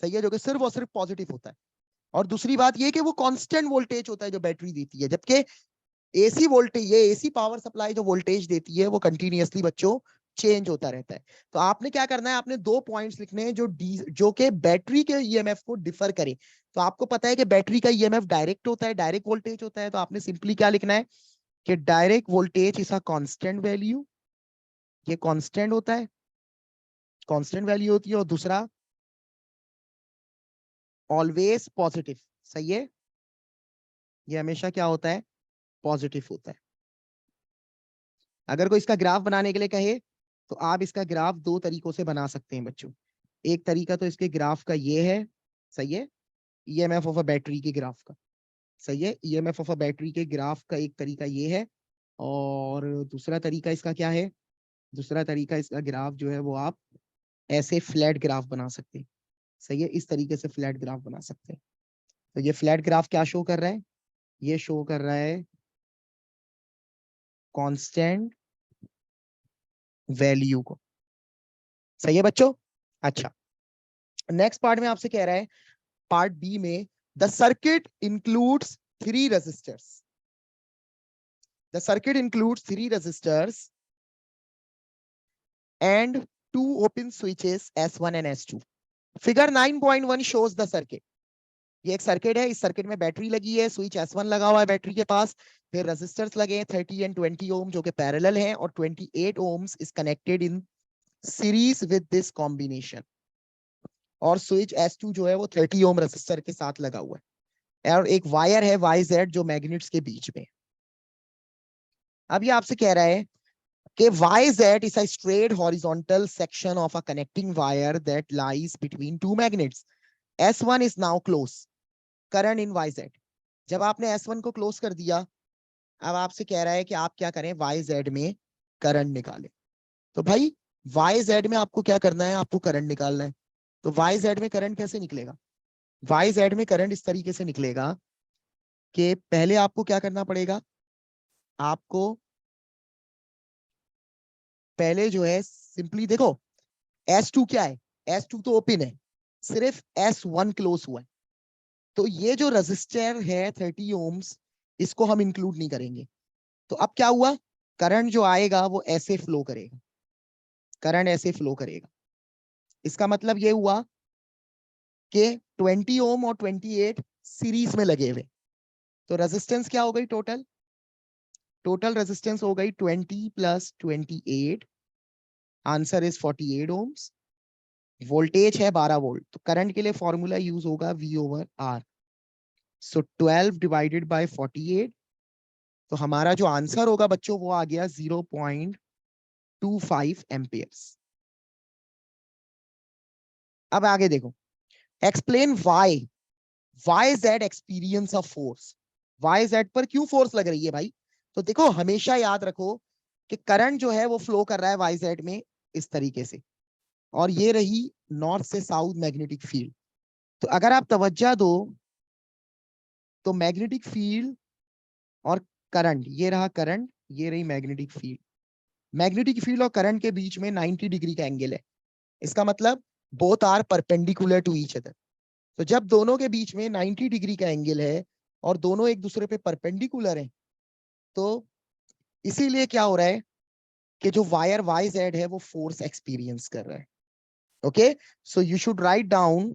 सही है, जो कि सिर्फ और सिर्फ पॉजिटिव होता है. और दूसरी बात ये कि वो कांस्टेंट वोल्टेज होता है जो बैटरी देती है, जबकि एसी वोल्टेज, ये एसी पावर सप्लाई जो वोल्टेज देती है वो कंटिन्यूअसली बच्चों चेंज होता रहता है. तो आपने क्या करना है? आपने दो पॉइंट्स लिखने हैं जो कि बैटरी के ईएमएफ को डिफर करे. तो आपको पता है कि बैटरी का ईएमएफ डायरेक्ट होता है, डायरेक्ट वोल्टेज होता है. तो आपने सिंपली क्या लिखना है कि direct voltage is a constant value. ये कांस्टेंट होता है, कांस्टेंट वैल्यू होती है. और दूसरा ऑलवेज पॉजिटिव. सही है, ये हमेशा क्या होता है? पॉजिटिव होता है. अगर कोई इसका ग्राफ बनाने के लिए कहे तो आप इसका ग्राफ दो तरीकों से बना सकते हैं बच्चों. एक तरीका तो इसके ग्राफ का ये है. सही है, ईएमएफ ऑफ अ बैटरी के ग्राफ का. सही है, ईएमएफ ऑफ अ बैटरी के ग्राफ का एक तरीका ये है, और दूसरा तरीका इसका क्या है, दूसरा तरीका इसका ग्राफ जो है वो आप ऐसे फ्लैट ग्राफ बना सकते हैं। सही है, इस तरीके से फ्लैट ग्राफ बना सकते हैं। तो ये फ्लैट ग्राफ क्या शो कर रहा है, ये शो कर रहा है कांस्टेंट वैल्यू को। सही है बच्चों। अच्छा, नेक्स्ट पार्ट में आपसे कह रहा है, पार्ट बी में, the circuit includes 3 resistors. The circuit includes 3 resistors and 2 open switches S1 and S2. Figure 9.1 shows the circuit. ये एक सर्किट है, इस सर्किट में बैटरी लगी है, स्विच S1 लगा हुआ है बैटरी के पास, फिर रेजिस्टर्स लगे हैं 30 एंड 20 ओम जो कि पैरेलल हैं, और 28 ohms is connected in series with this combination, और स्विच S2 जो है वो 30 ओम रेजिस्टर के साथ लगा हुआ है, और एक वायर है YZ जो मैग्नेट्स के बीच में। अब ये आपसे कह रहा है कि YZ is a straight horizontal section of a connecting wire that lies between two magnets. S1 is now close. Current in YZ. जब आपने S1 को क्लोज कर दिया, अब आपसे कह रहा है कि आप क्या करें, YZ में करंट निकालें। तो भाई YZ में आपको क्या करना है, आपको करंट निकालना है। तो YZ में करंट कैसे निकलेगा, YZ में करंट इस तरीके से निकलेगा कि पहले आपको क्या करना पड़ेगा, आपको पहले जो है सिंपली देखो, S2 क्या है, S2 तो ओपन है, सिर्फ S1 क्लोज हुआ है। तो ये जो रेजिस्टर है 30 ओम्स, इसको हम इंक्लूड नहीं करेंगे। तो अब क्या हुआ, करंट जो आएगा वो ऐसे फ्लो करेगा, करंट ऐसे फ्लो करेगा। इसका मतलब ये हुआ कि 20 ओम और 28 सीरीज में लगे हुए। तो रेजिस्टेंस क्या हो गई, टोटल टोटल रेजिस्टेंस हो गई 20 + 28, आंसर इज 48 ओम्स। वोल्टेज है 12 वोल्ट, तो करंट के लिए फॉर्मूला यूज होगा V/R। सो 12 डिवाइडेड बाय 48, तो हमारा जो आंसर होगा बच्चों वो आ गया 0.25 एम्पियर्स। अब आगे देखो, explain Y Z experience of force. Y Z पर क्यों फोर्स लग रही है भाई। तो देखो हमेशा याद रखो कि करंट जो है वो फ्लो कर रहा है वाई जेड में इस तरीके से, और ये रही नॉर्थ से साउथ मैग्नेटिक फील्ड। तो अगर आप तवज्जो दो तो मैग्नेटिक फील्ड और करंट, ये रहा करंट, ये रही मैग्नेटिक फील्ड। मैग्नेटिक फील्ड और करंट के बीच में 90 डिग्री का एंगल है, इसका मतलब both are perpendicular to each other. तो जब दोनों के बीच में 90 डिग्री का एंगल है और दोनों एक दूसरे पे परपेंडिकुलर हैं, तो इसीलिए क्या हो रहा है कि जो वायर वाई जेड है वो फोर्स एक्सपीरियंस कर रहा है। Okay, so you should write down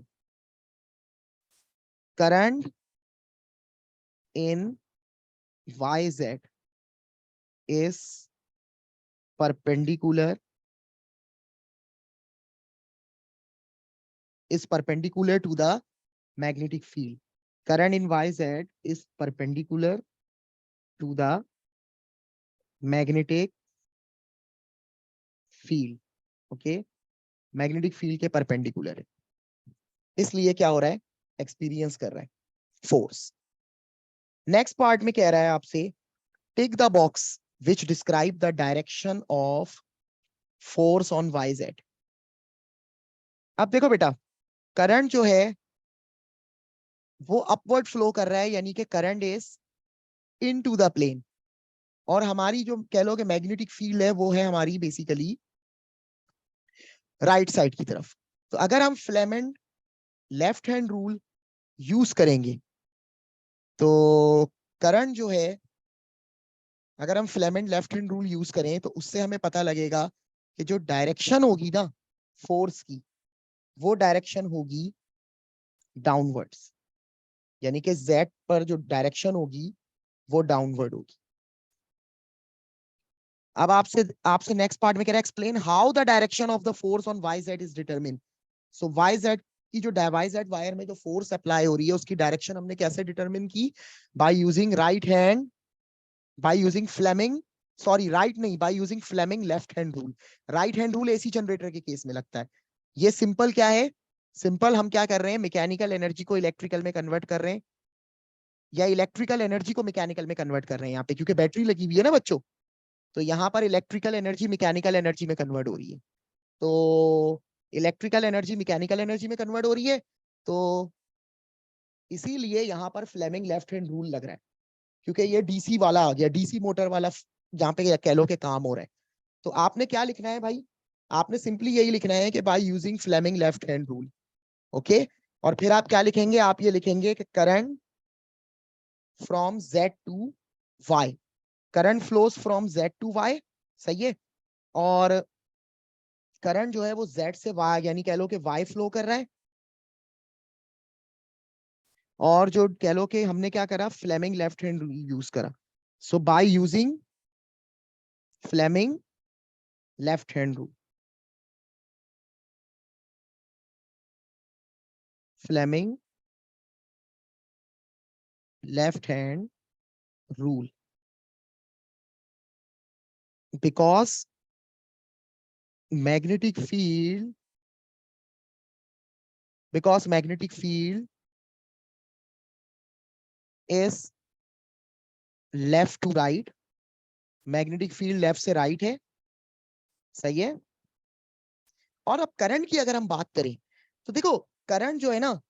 current in Y Z is perpendicular to the magnetic field. Current in YZ is perpendicular to the magnetic field. Okay, magnetic field के perpendicular है, इसलिए क्या हो रहा है, एक्सपीरियंस कर रहा है फोर्स। नेक्स्ट पार्ट में कह रहा है आपसे, tick the box which describe the direction of force on YZ। अब देखो बेटा, करंट जो है वो अपवर्ड फ्लो कर रहा है, यानी कि current is into the plane, और हमारी जो कह लो कि मैग्नेटिक फील्ड है वो है हमारी बेसिकली राइट साइड की तरफ। तो अगर हम फ्लेमेंट लेफ्ट हैंड रूल यूज करेंगे तो करंट जो है, अगर हम फ्लेमेंट लेफ्ट हैंड रूल यूज करें तो उससे हमें पता लगेगा कि जो डायरेक्शन होगी ना फोर्स की, वो डायरेक्शन होगी डाउनवर्ड्स, यानी कि जेड पर जो डायरेक्शन होगी वो डाउनवर्ड होगी। अब आपसे आपसे नेक्स्ट पार्ट में कह रहा है, explain how the direction of the force on Y Z is determine. So Y Z की जो वाई जेड वायर में जो फोर्स अप्लाई हो रही है उसकी डायरेक्शन हमने कैसे डिटरमिन की, by using right hand, by using Fleming, sorry right नहीं, by using Fleming left hand rule. Right hand rule AC generator के केस में लगता है। ये सिंपल क्या है, सिंपल हम क्या कर रहे हैं, मैकेनिकल एनर्जी को इलेक्ट्रिकल में कन्वर्ट कर रहे हैं। या इलेक्ट्रिकल एनर्जी को मैकेनिकल में कन्वर्ट कर रहे हैं यहाँ पे, क्योंकि बैटरी लगी हुई है ना बच्चों, तो यहाँ पर इलेक्ट्रिकल एनर्जी मैकेनिकल एनर्जी में कन्वर्ट हो रही है। तो इलेक्ट्रिकल एनर्जी मैकेनिकल एनर्जी में कन्वर्ट हो रही है, तो इसीलिए यहाँ पर फ्लेमिंग लेफ्ट हैंड रूल लग रहा है, क्योंकि ये डीसी वाला आ गया, डीसी मोटर वाला जहाँ पे कह लो के काम हो रहा है। तो आपने क्या लिखना है भाई, आपने सिंपली यही लिखना है कि by using Fleming left hand rule. Okay, और फिर आप क्या लिखेंगे, आप ये लिखेंगे कि current from Z to Y, current flows from Z to Y, सही है। और करंट जो है वो Z से Y, यानी कह लो कि Y फ्लो कर रहा है, और जो कह लो कि हमने क्या करा, फ्लेमिंग लेफ्ट हैंड यूज करा। So by using Fleming left hand rule, Fleming left hand rule, because magnetic field, because magnetic field is left to right, magnetic field left से राइट है, सही है। और अब करंट की अगर हम बात करें तो देखो, करंट जो है ना,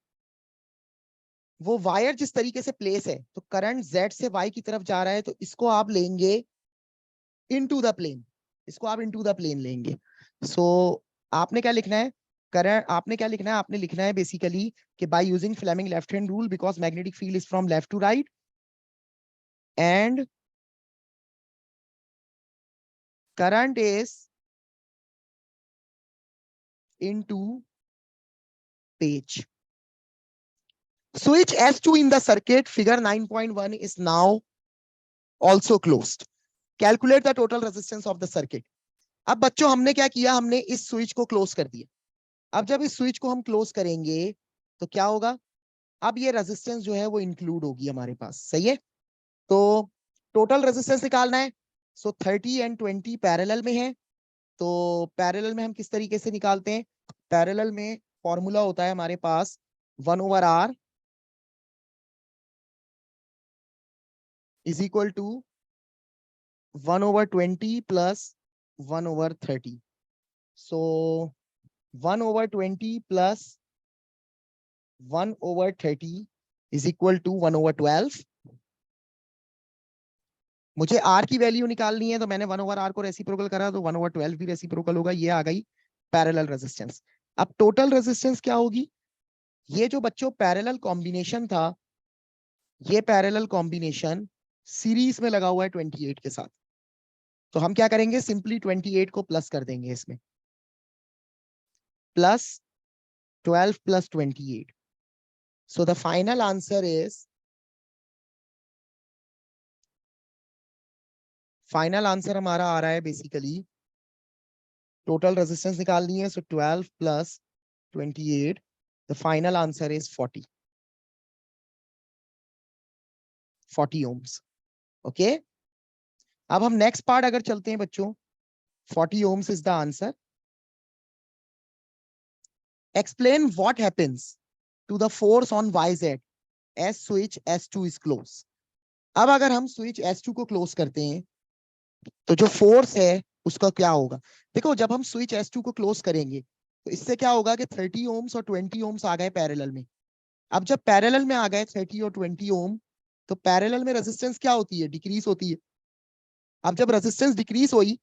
वो वायर जिस तरीके से प्लेस है, तो करंट Z से Y की तरफ जा रहा है, तो इसको आप लेंगे इनटू द प्लेन, इसको आप इनटू द प्लेन लेंगे। सो आपने क्या लिखना है, करंट आपने क्या लिखना है, आपने लिखना है बेसिकली कि by using Fleming left hand rule, because magnetic field is from left to right, and current is into page. Switch S2 in the circuit figure 9.1 is now also closed. Calculate the total resistance of the circuit. अब बच्चों हमने क्या किया, हमने इस switch को close कर दिया। अब जब इस स्विच को हम क्लोज करेंगे तो क्या होगा, अब ये रेजिस्टेंस जो है वो इंक्लूड होगी हमारे पास, सही है। तो टोटल रेजिस्टेंस निकालना है, सो 30 एंड 20 पैरेलल में है। तो पैरेलल में हम किस तरीके से निकालते हैं, पैरेलल में फॉर्मूला होता है हमारे पास 1/R is equal to 1/20 plus 1/30. So 1/20 plus 1/30 is equal to 1/12. मुझे R की वैल्यू निकालनी है, तो मैंने 1/R को रेसिप्रोकल करा, तो 1/12 भी रेसिप्रोकल होगा, ये आ गई पैरेलल रेजिस्टेंस। अब टोटल रेजिस्टेंस क्या होगी, ये जो बच्चों पैरेलल कॉम्बिनेशन था, ये पैरेलल कॉम्बिनेशन सीरीज में लगा हुआ है 28 के साथ। तो हम क्या करेंगे, सिंपली 28 को प्लस कर देंगे इसमें, plus 12 plus 28. So the final answer is, final answer हमारा आ रहा है बेसिकली, टोटल रेजिस्टेंस निकालनी है, सो 12 plus 28, the final answer is 40 ohms. Okay, अब हम नेक्स्ट पार्ट अगर चलते हैं बच्चों, 40 ohms is the answer. Explain what happens to the force on YZ as switch S2 is closed. अब अगर हम स्विच S2 को क्लोज करते हैं तो जो फोर्स है उसका क्या होगा। देखो जब हम स्विच S2 को क्लोज करेंगे तो इससे क्या होगा कि 30 ओम्स और 20 ओम्स आ गए पैरेलल में। अब जब पैरेलल में आ गए 30 और 20 ओम, तो पैरेलल में रेजिस्टेंस क्या होती है, डिक्रीज होती है। अब जब रेजिस्टेंस डिक्रीज हुई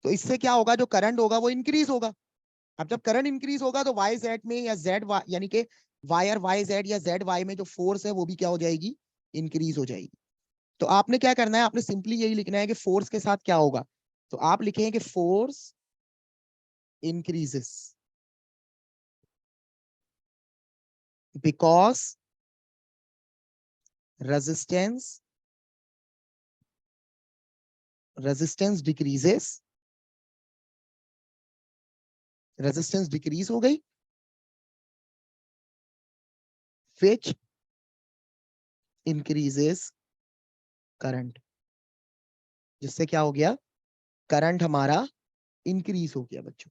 तो इससे क्या होगा, जो करंट होगा वो इंक्रीज होगा। अब जब करंट इंक्रीज होगा तो वाई जेड में या जेड यानी कि वायर वाई जेड या जेड वाई में जो फोर्स है वो भी क्या हो जाएगी, इंक्रीज हो जाएगी। तो आपने क्या करना है, आपने सिंपली यही लिखना है कि फोर्स के साथ क्या होगा। तो आप लिखें कि force increases because resistance decreases, resistance decrease हो गई, which increases करंट, जिससे क्या हो गया, करंट हमारा इंक्रीज हो गया बच्चों।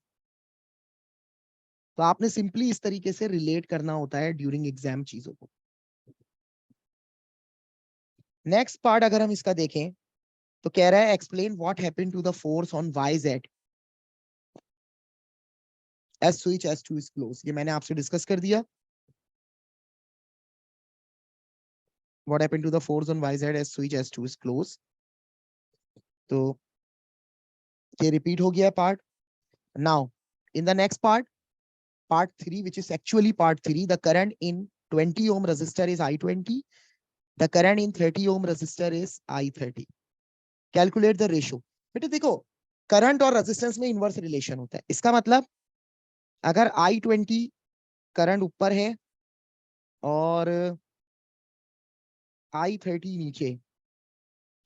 तो आपने सिंपली इस तरीके से रिलेट करना होता है ड्यूरिंग एग्जाम चीजों को। नेक्स्ट पार्ट अगर हम इसका देखें तो कह रहा है explain what happened to the force on Y Z as switch S two is close. ये मैंने आपसे डिस्कस कर दिया। What happened to the force on Y Z as switch S two is close. तो ये रिपीट हो गया part. Now in the next part, part 3, which is actually part 3, the current in 20 ohm resistor is I20, the current in 30 ohm resistor is I30, calculate the ratio। बेटे देखो, current और resistance में inverse relation होता है। इसका मतलब अगर I20 current ऊपर है और I30 नीचे,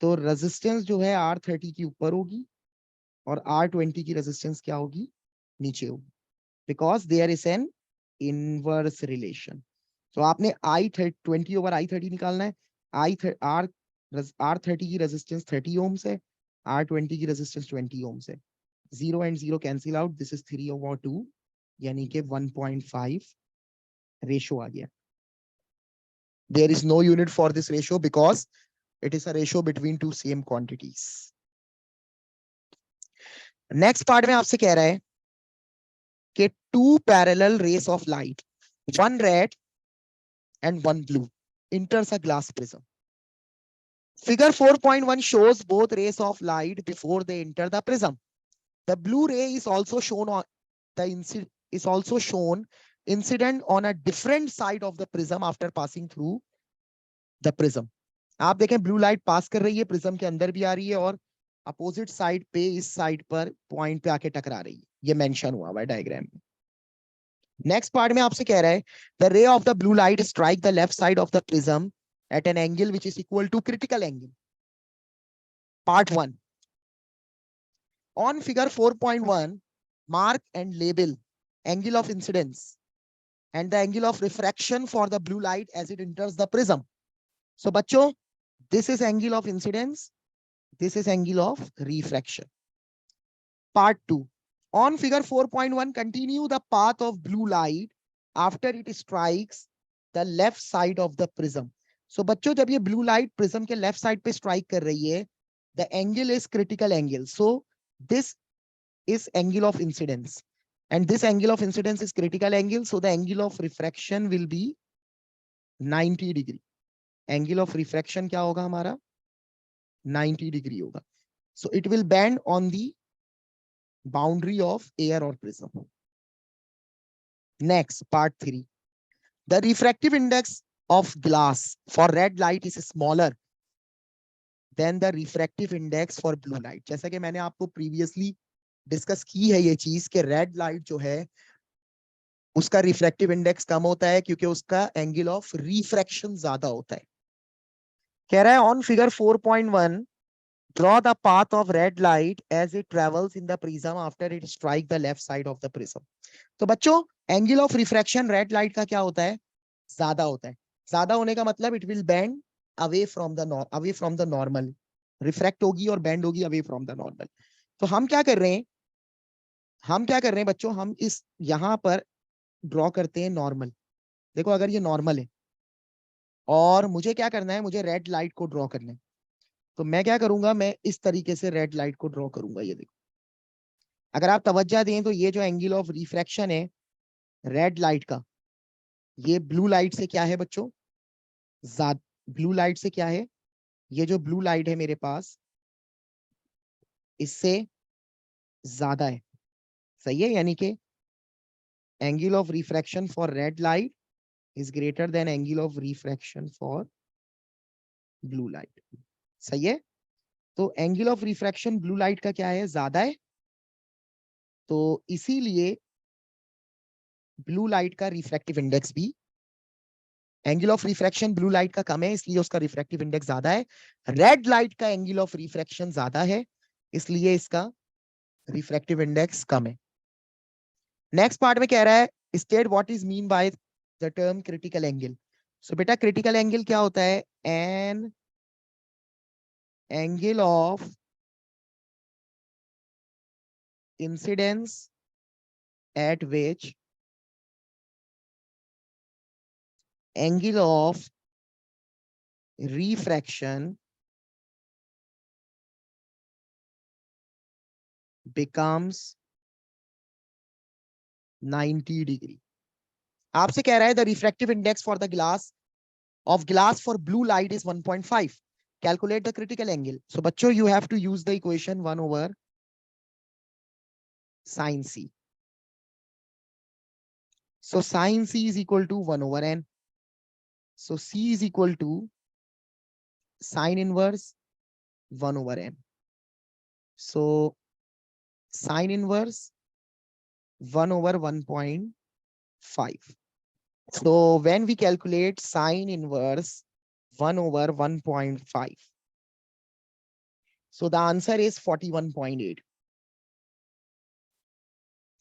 तो रेजिस्टेंस जो है R30 की ऊपर होगी और R20 की रेजिस्टेंस क्या होगी, नीचे होगी, because there is an inverse relation. तो आपने I20 ओवर I30 निकालना है। R30 की रेजिस्टेंस 30 ओम्स है, R20 की रेजिस्टेंस 20 ओम्स है। 0 and 0 cancel out, this is 3 over 2, यानी कि 1.5 रेशो आ गया। There is no unit for this ratio because it is a ratio between two same quantities. Next part में आपसे कह रहा है कि two parallel rays of light, one red and one blue, enters a glass prism. Figure 4.1 shows both rays of light before they enter the prism. The blue ray is also shown on incident on a different side of the prism after passing through the prism. आप देखें blue light pass कर रही है, prism के अंदर भी आ रही है और अपोजिट साइड पे, इस साइड पर पॉइंट पे आके टकरा रही है। ये मेंशन हुआ हुआ है डायग्राम में। नेक्स्ट पार्ट में आपसे कह रहा है the ray of the blue light strike the left side of the prism at an angle which is equal to critical angle. Part 1. On figure 4.1, mark and label angle of incidence and the angle of refraction for the blue light as it enters the prism. So बच्चों, this is angle of incidence, this is angle of refraction. Part 2. On figure 4.1, continue the path of blue light after it strikes the left side of the prism. So बच्चों, जब ये blue light prism के left side पे strike कर रही है, the angle is critical angle. So this is angle of incidence and this angle of incidence is critical angle. So the angle of refraction will be 90 degree. Angle of refraction क्या होगा हमारा, 90 degree होगा. So it will bend on the boundary of air or prism. Next, part 3. The refractive index of glass for red light is smaller than the refractive index for blue light. जैसा कि मैंने आपको previously discuss की है ये चीज कि red light जो है उसका रिफ्रैक्टिव इंडेक्स कम होता है क्योंकि उसका एंगल ऑफ रिफ्रैक्शन ज्यादा होता है। कह रहा है on figure 4.1 draw the path of red light as it travels in the prism after it strike the left side of the prism. तो बच्चों, angle of refraction red light का क्या होता है, ज्यादा होता है। ज्यादा होने का मतलब it will bend away from the normal, refract होगी और बेंड होगी अवे फ्रॉम द नॉर्मल। तो हम क्या कर रहे हैं, बच्चों, हम इस यहां पर ड्रॉ करते हैं नॉर्मल। देखो अगर ये नॉर्मल है और मुझे क्या करना है, मुझे रेड लाइट को ड्रॉ करना है, तो मैं क्या करूंगा, मैं इस तरीके से रेड लाइट को ड्रॉ करूंगा। ये देखो, अगर आप तवज्जो दें तो ये जो एंगल ऑफ रिफ्रैक्शन है रेड लाइट का, ये ब्लू लाइट से क्या है बच्चों, ब्लू लाइट से क्या है, ये जो ब्लू लाइट है मेरे पास इससे ज्यादा है। सही है, यानी कि angle of refraction for red light is greater than angle of refraction for blue light। सही है, तो angle of refraction blue light का क्या है, ज्यादा है, तो इसीलिए ब्लू लाइट का रिफ्रैक्टिव इंडेक्स भी, angle of refraction blue light का कम है इसलिए उसका रिफ्रैक्टिव इंडेक्स ज्यादा है। रेड लाइट का एंगल ऑफ रिफ्रैक्शन ज्यादा है इसलिए इसका रिफ्रैक्टिव इंडेक्स कम है। नेक्स्ट पार्ट में कह रहा है state what is mean by the term critical angle. So बेटा क्रिटिकल एंगल क्या होता है, an angle of incidence at which angle of refraction becomes 90 degree. आपसे कह रहा है the refractive index for the glass for blue light is 1.5. Calculate the critical angle. So बच्चों, you have to use the equation 1 over sin c. So sin c is equal to 1 over n. So c is equal to sin inverse 1 over n. So sin inverse 1 over 1.5. So when we calculate sin inverse 1 over 1.5, so the answer is 41.8.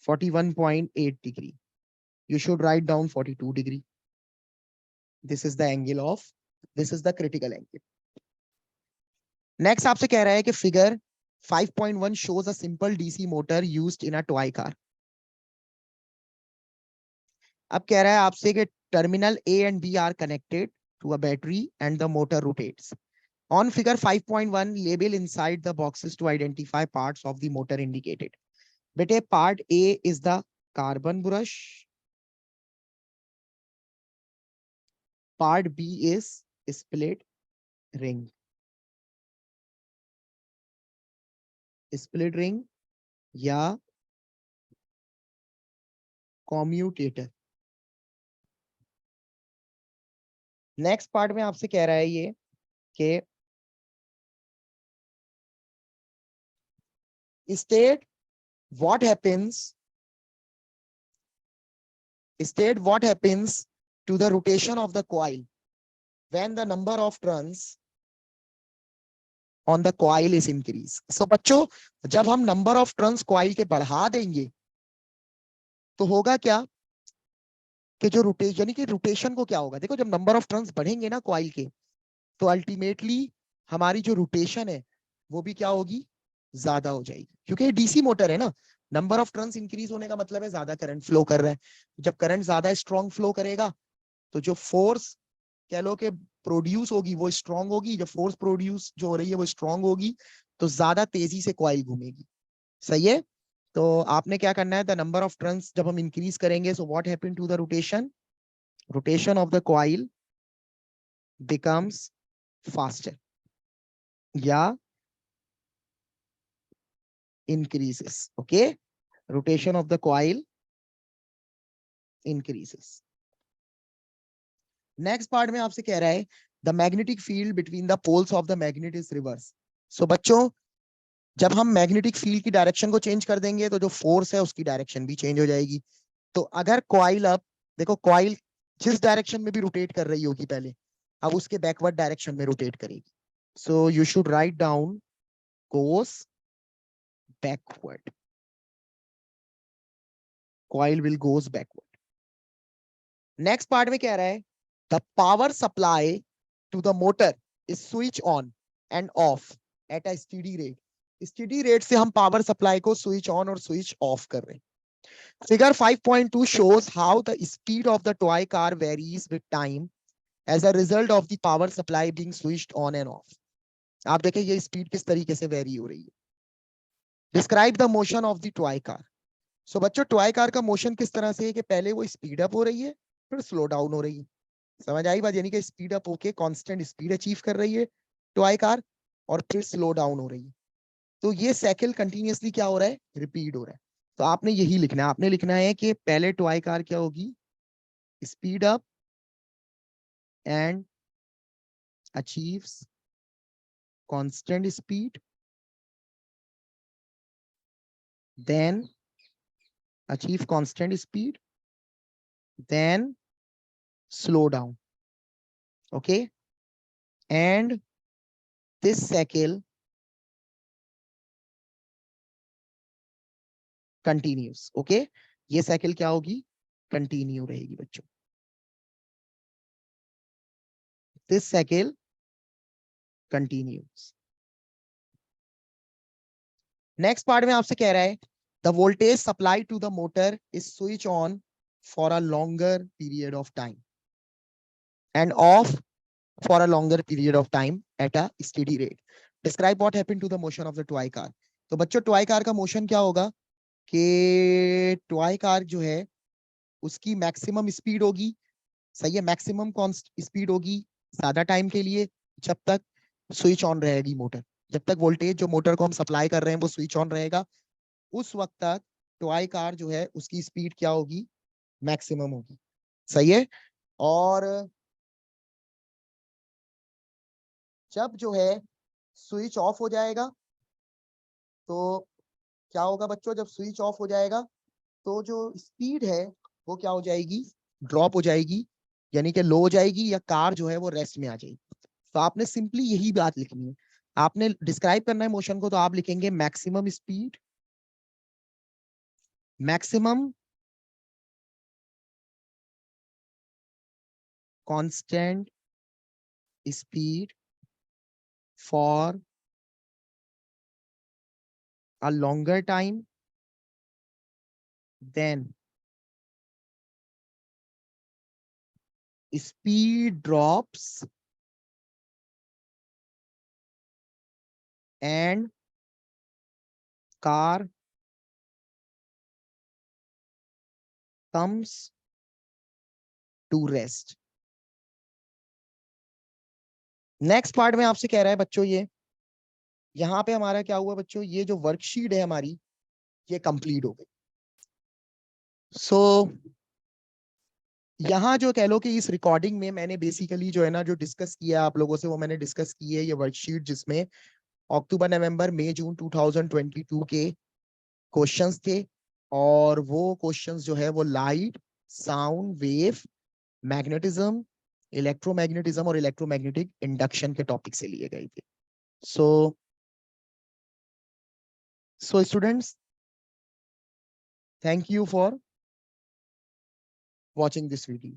41.8 degree. You should write down 42 degree. This is the angle of, this is the critical angle. Next आपसे कह रहा है कि figure 5.1 shows a simple DC motor used in a toy car. अब कह रहा है आपसे कि terminal A and B are connected to a battery and the motor rotates. On figure 5.1, label inside the boxes to identify parts of the motor indicated. बेटे part A is the carbon brush. Part B is split ring. Split ring या commutator. Next part में आपसे कह रहा है ये कि state what happens to the rotation of the coil when the number of turns on the coil is increased. So बच्चों, जब हम number of turns coil के बढ़ा देंगे तो होगा क्या कि जो रोटेशन, यानी कि रोटेशन को क्या होगा, देखो जब नंबर ऑफ टर्न्स बढ़ेंगे ना कॉइल के, तो अल्टीमेटली हमारी जो रोटेशन है वो भी क्या होगी, ज्यादा हो जाएगी, क्योंकि डीसी मोटर है ना, नंबर ऑफ टर्न्स इंक्रीज होने का मतलब है ज्यादा करंट फ्लो कर रहा है। जब करंट ज्यादा स्ट्रॉन्ग फ्लो करेगा तो जो फोर्स कह लो कि प्रोड्यूस होगी वो स्ट्रॉन्ग होगी, जब फोर्स प्रोड्यूस जो हो रही है वो स्ट्रॉन्ग होगी तो ज्यादा तेजी से कॉइल घूमेगी। सही है, तो आपने क्या करना है, द नंबर ऑफ टर्न्स जब हम इंक्रीज करेंगे, so what happen to the rotation of the coil becomes faster या increases. Okay, rotation of the coil increases. Next part में आपसे कह रहा है the magnetic field between the poles of the magnet is reverse. So बच्चों, जब हम magnetic field की डायरेक्शन को चेंज कर देंगे तो जो फोर्स है उसकी डायरेक्शन भी चेंज हो जाएगी। तो अगर कॉइल, अब देखो कॉइल जिस डायरेक्शन में भी रोटेट कर रही होगी पहले, अब उसके बैकवर्ड डायरेक्शन में रोटेट करेगी। So you should write down goes backward, coil will goes backward. Next part में कह रहा है the power supply to the motor is switch on and off at a steady rate. Steady rate से हम power supply को switch on और switch off कर रहे हैं। Figure 5.2 shows how the speed of the toy car varies with time as a result of the power supply being switched on and off. आप देखें ये स्पीड किस तरीके से वेरी हो रही है। Describe the motion of the toy car. So बच्चों, टॉय कार का मोशन किस तरह से है कि पहले वो स्पीड अप हो रही है फिर स्लो डाउन हो रही है। समझ आई बात, यानी कि स्पीड अप होके कांस्टेंट स्पीड अचीव कर रही है टॉय कार और फिर स्लो डाउन हो रही है। तो ये साइकिल कंटिन्यूअसली क्या हो रहा है, रिपीट हो रहा है। तो आपने यही लिखना है, आपने लिखना है कि पहले टॉय कार क्या होगी, speed up and achieves constant speed, then achieve constant speed, then slow down. Okay, and this cycle continues. Okay, ये साइकिल क्या होगी, कंटिन्यू रहेगी बच्चों। this cycle continues. Next part में आपसे कह रहा है the voltage supply to the motor is switch on for a longer period of time and off for a longer period of time at a steady rate. Describe what happened to the motion of the toy car. तो बच्चों toy car का motion क्या होगा कि toy car जो है उसकी maximum speed होगी, सही है, मैक्सिमम स्पीड होगी ज्यादा टाइम के लिए, जब तक स्विच ऑन रहेगी मोटर, जब तक वोल्टेज जो मोटर को हम सप्लाई कर रहे हैं वो स्विच ऑन रहेगा, उस वक्त तक टॉय कार जो है उसकी स्पीड क्या होगी, मैक्सिमम होगी, सही है। और जब जो है स्विच ऑफ हो जाएगा तो क्या होगा बच्चों, जब स्विच ऑफ हो जाएगा तो जो स्पीड है वो क्या हो जाएगी, ड्रॉप हो जाएगी, यानी कि लो हो जाएगी, या कार जो है वो रेस्ट में आ जाएगी। तो आपने सिंपली यही बात लिखनी है, आपने डिस्क्राइब करना है मोशन को, तो आप लिखेंगे maximum speed, maximum constant speed for a longer time then speed drops and car comes to rest. Next part में आपसे कह रहा है बच्चों, ये यहाँ पे हमारा क्या हुआ बच्चों, ये जो वर्कशीट है हमारी ये कंप्लीट हो गई। सो यहाँ जो कह लो कि इस रिकॉर्डिंग में मैंने बेसिकली जो है ना जो डिस्कस किया आप लोगों से, वो मैंने डिस्कस की है ये वर्कशीट, जिसमें अक्टूबर नवंबर मई जून 2022 के क्वेश्चंस थे, और वो क्वेश्चंस जो है वो light, sound wave, magnetism, electromagnetism और इलेक्ट्रोमैग्नेटिक इंडक्शन के टॉपिक से लिए गए थे। So students, thank you for watching this video.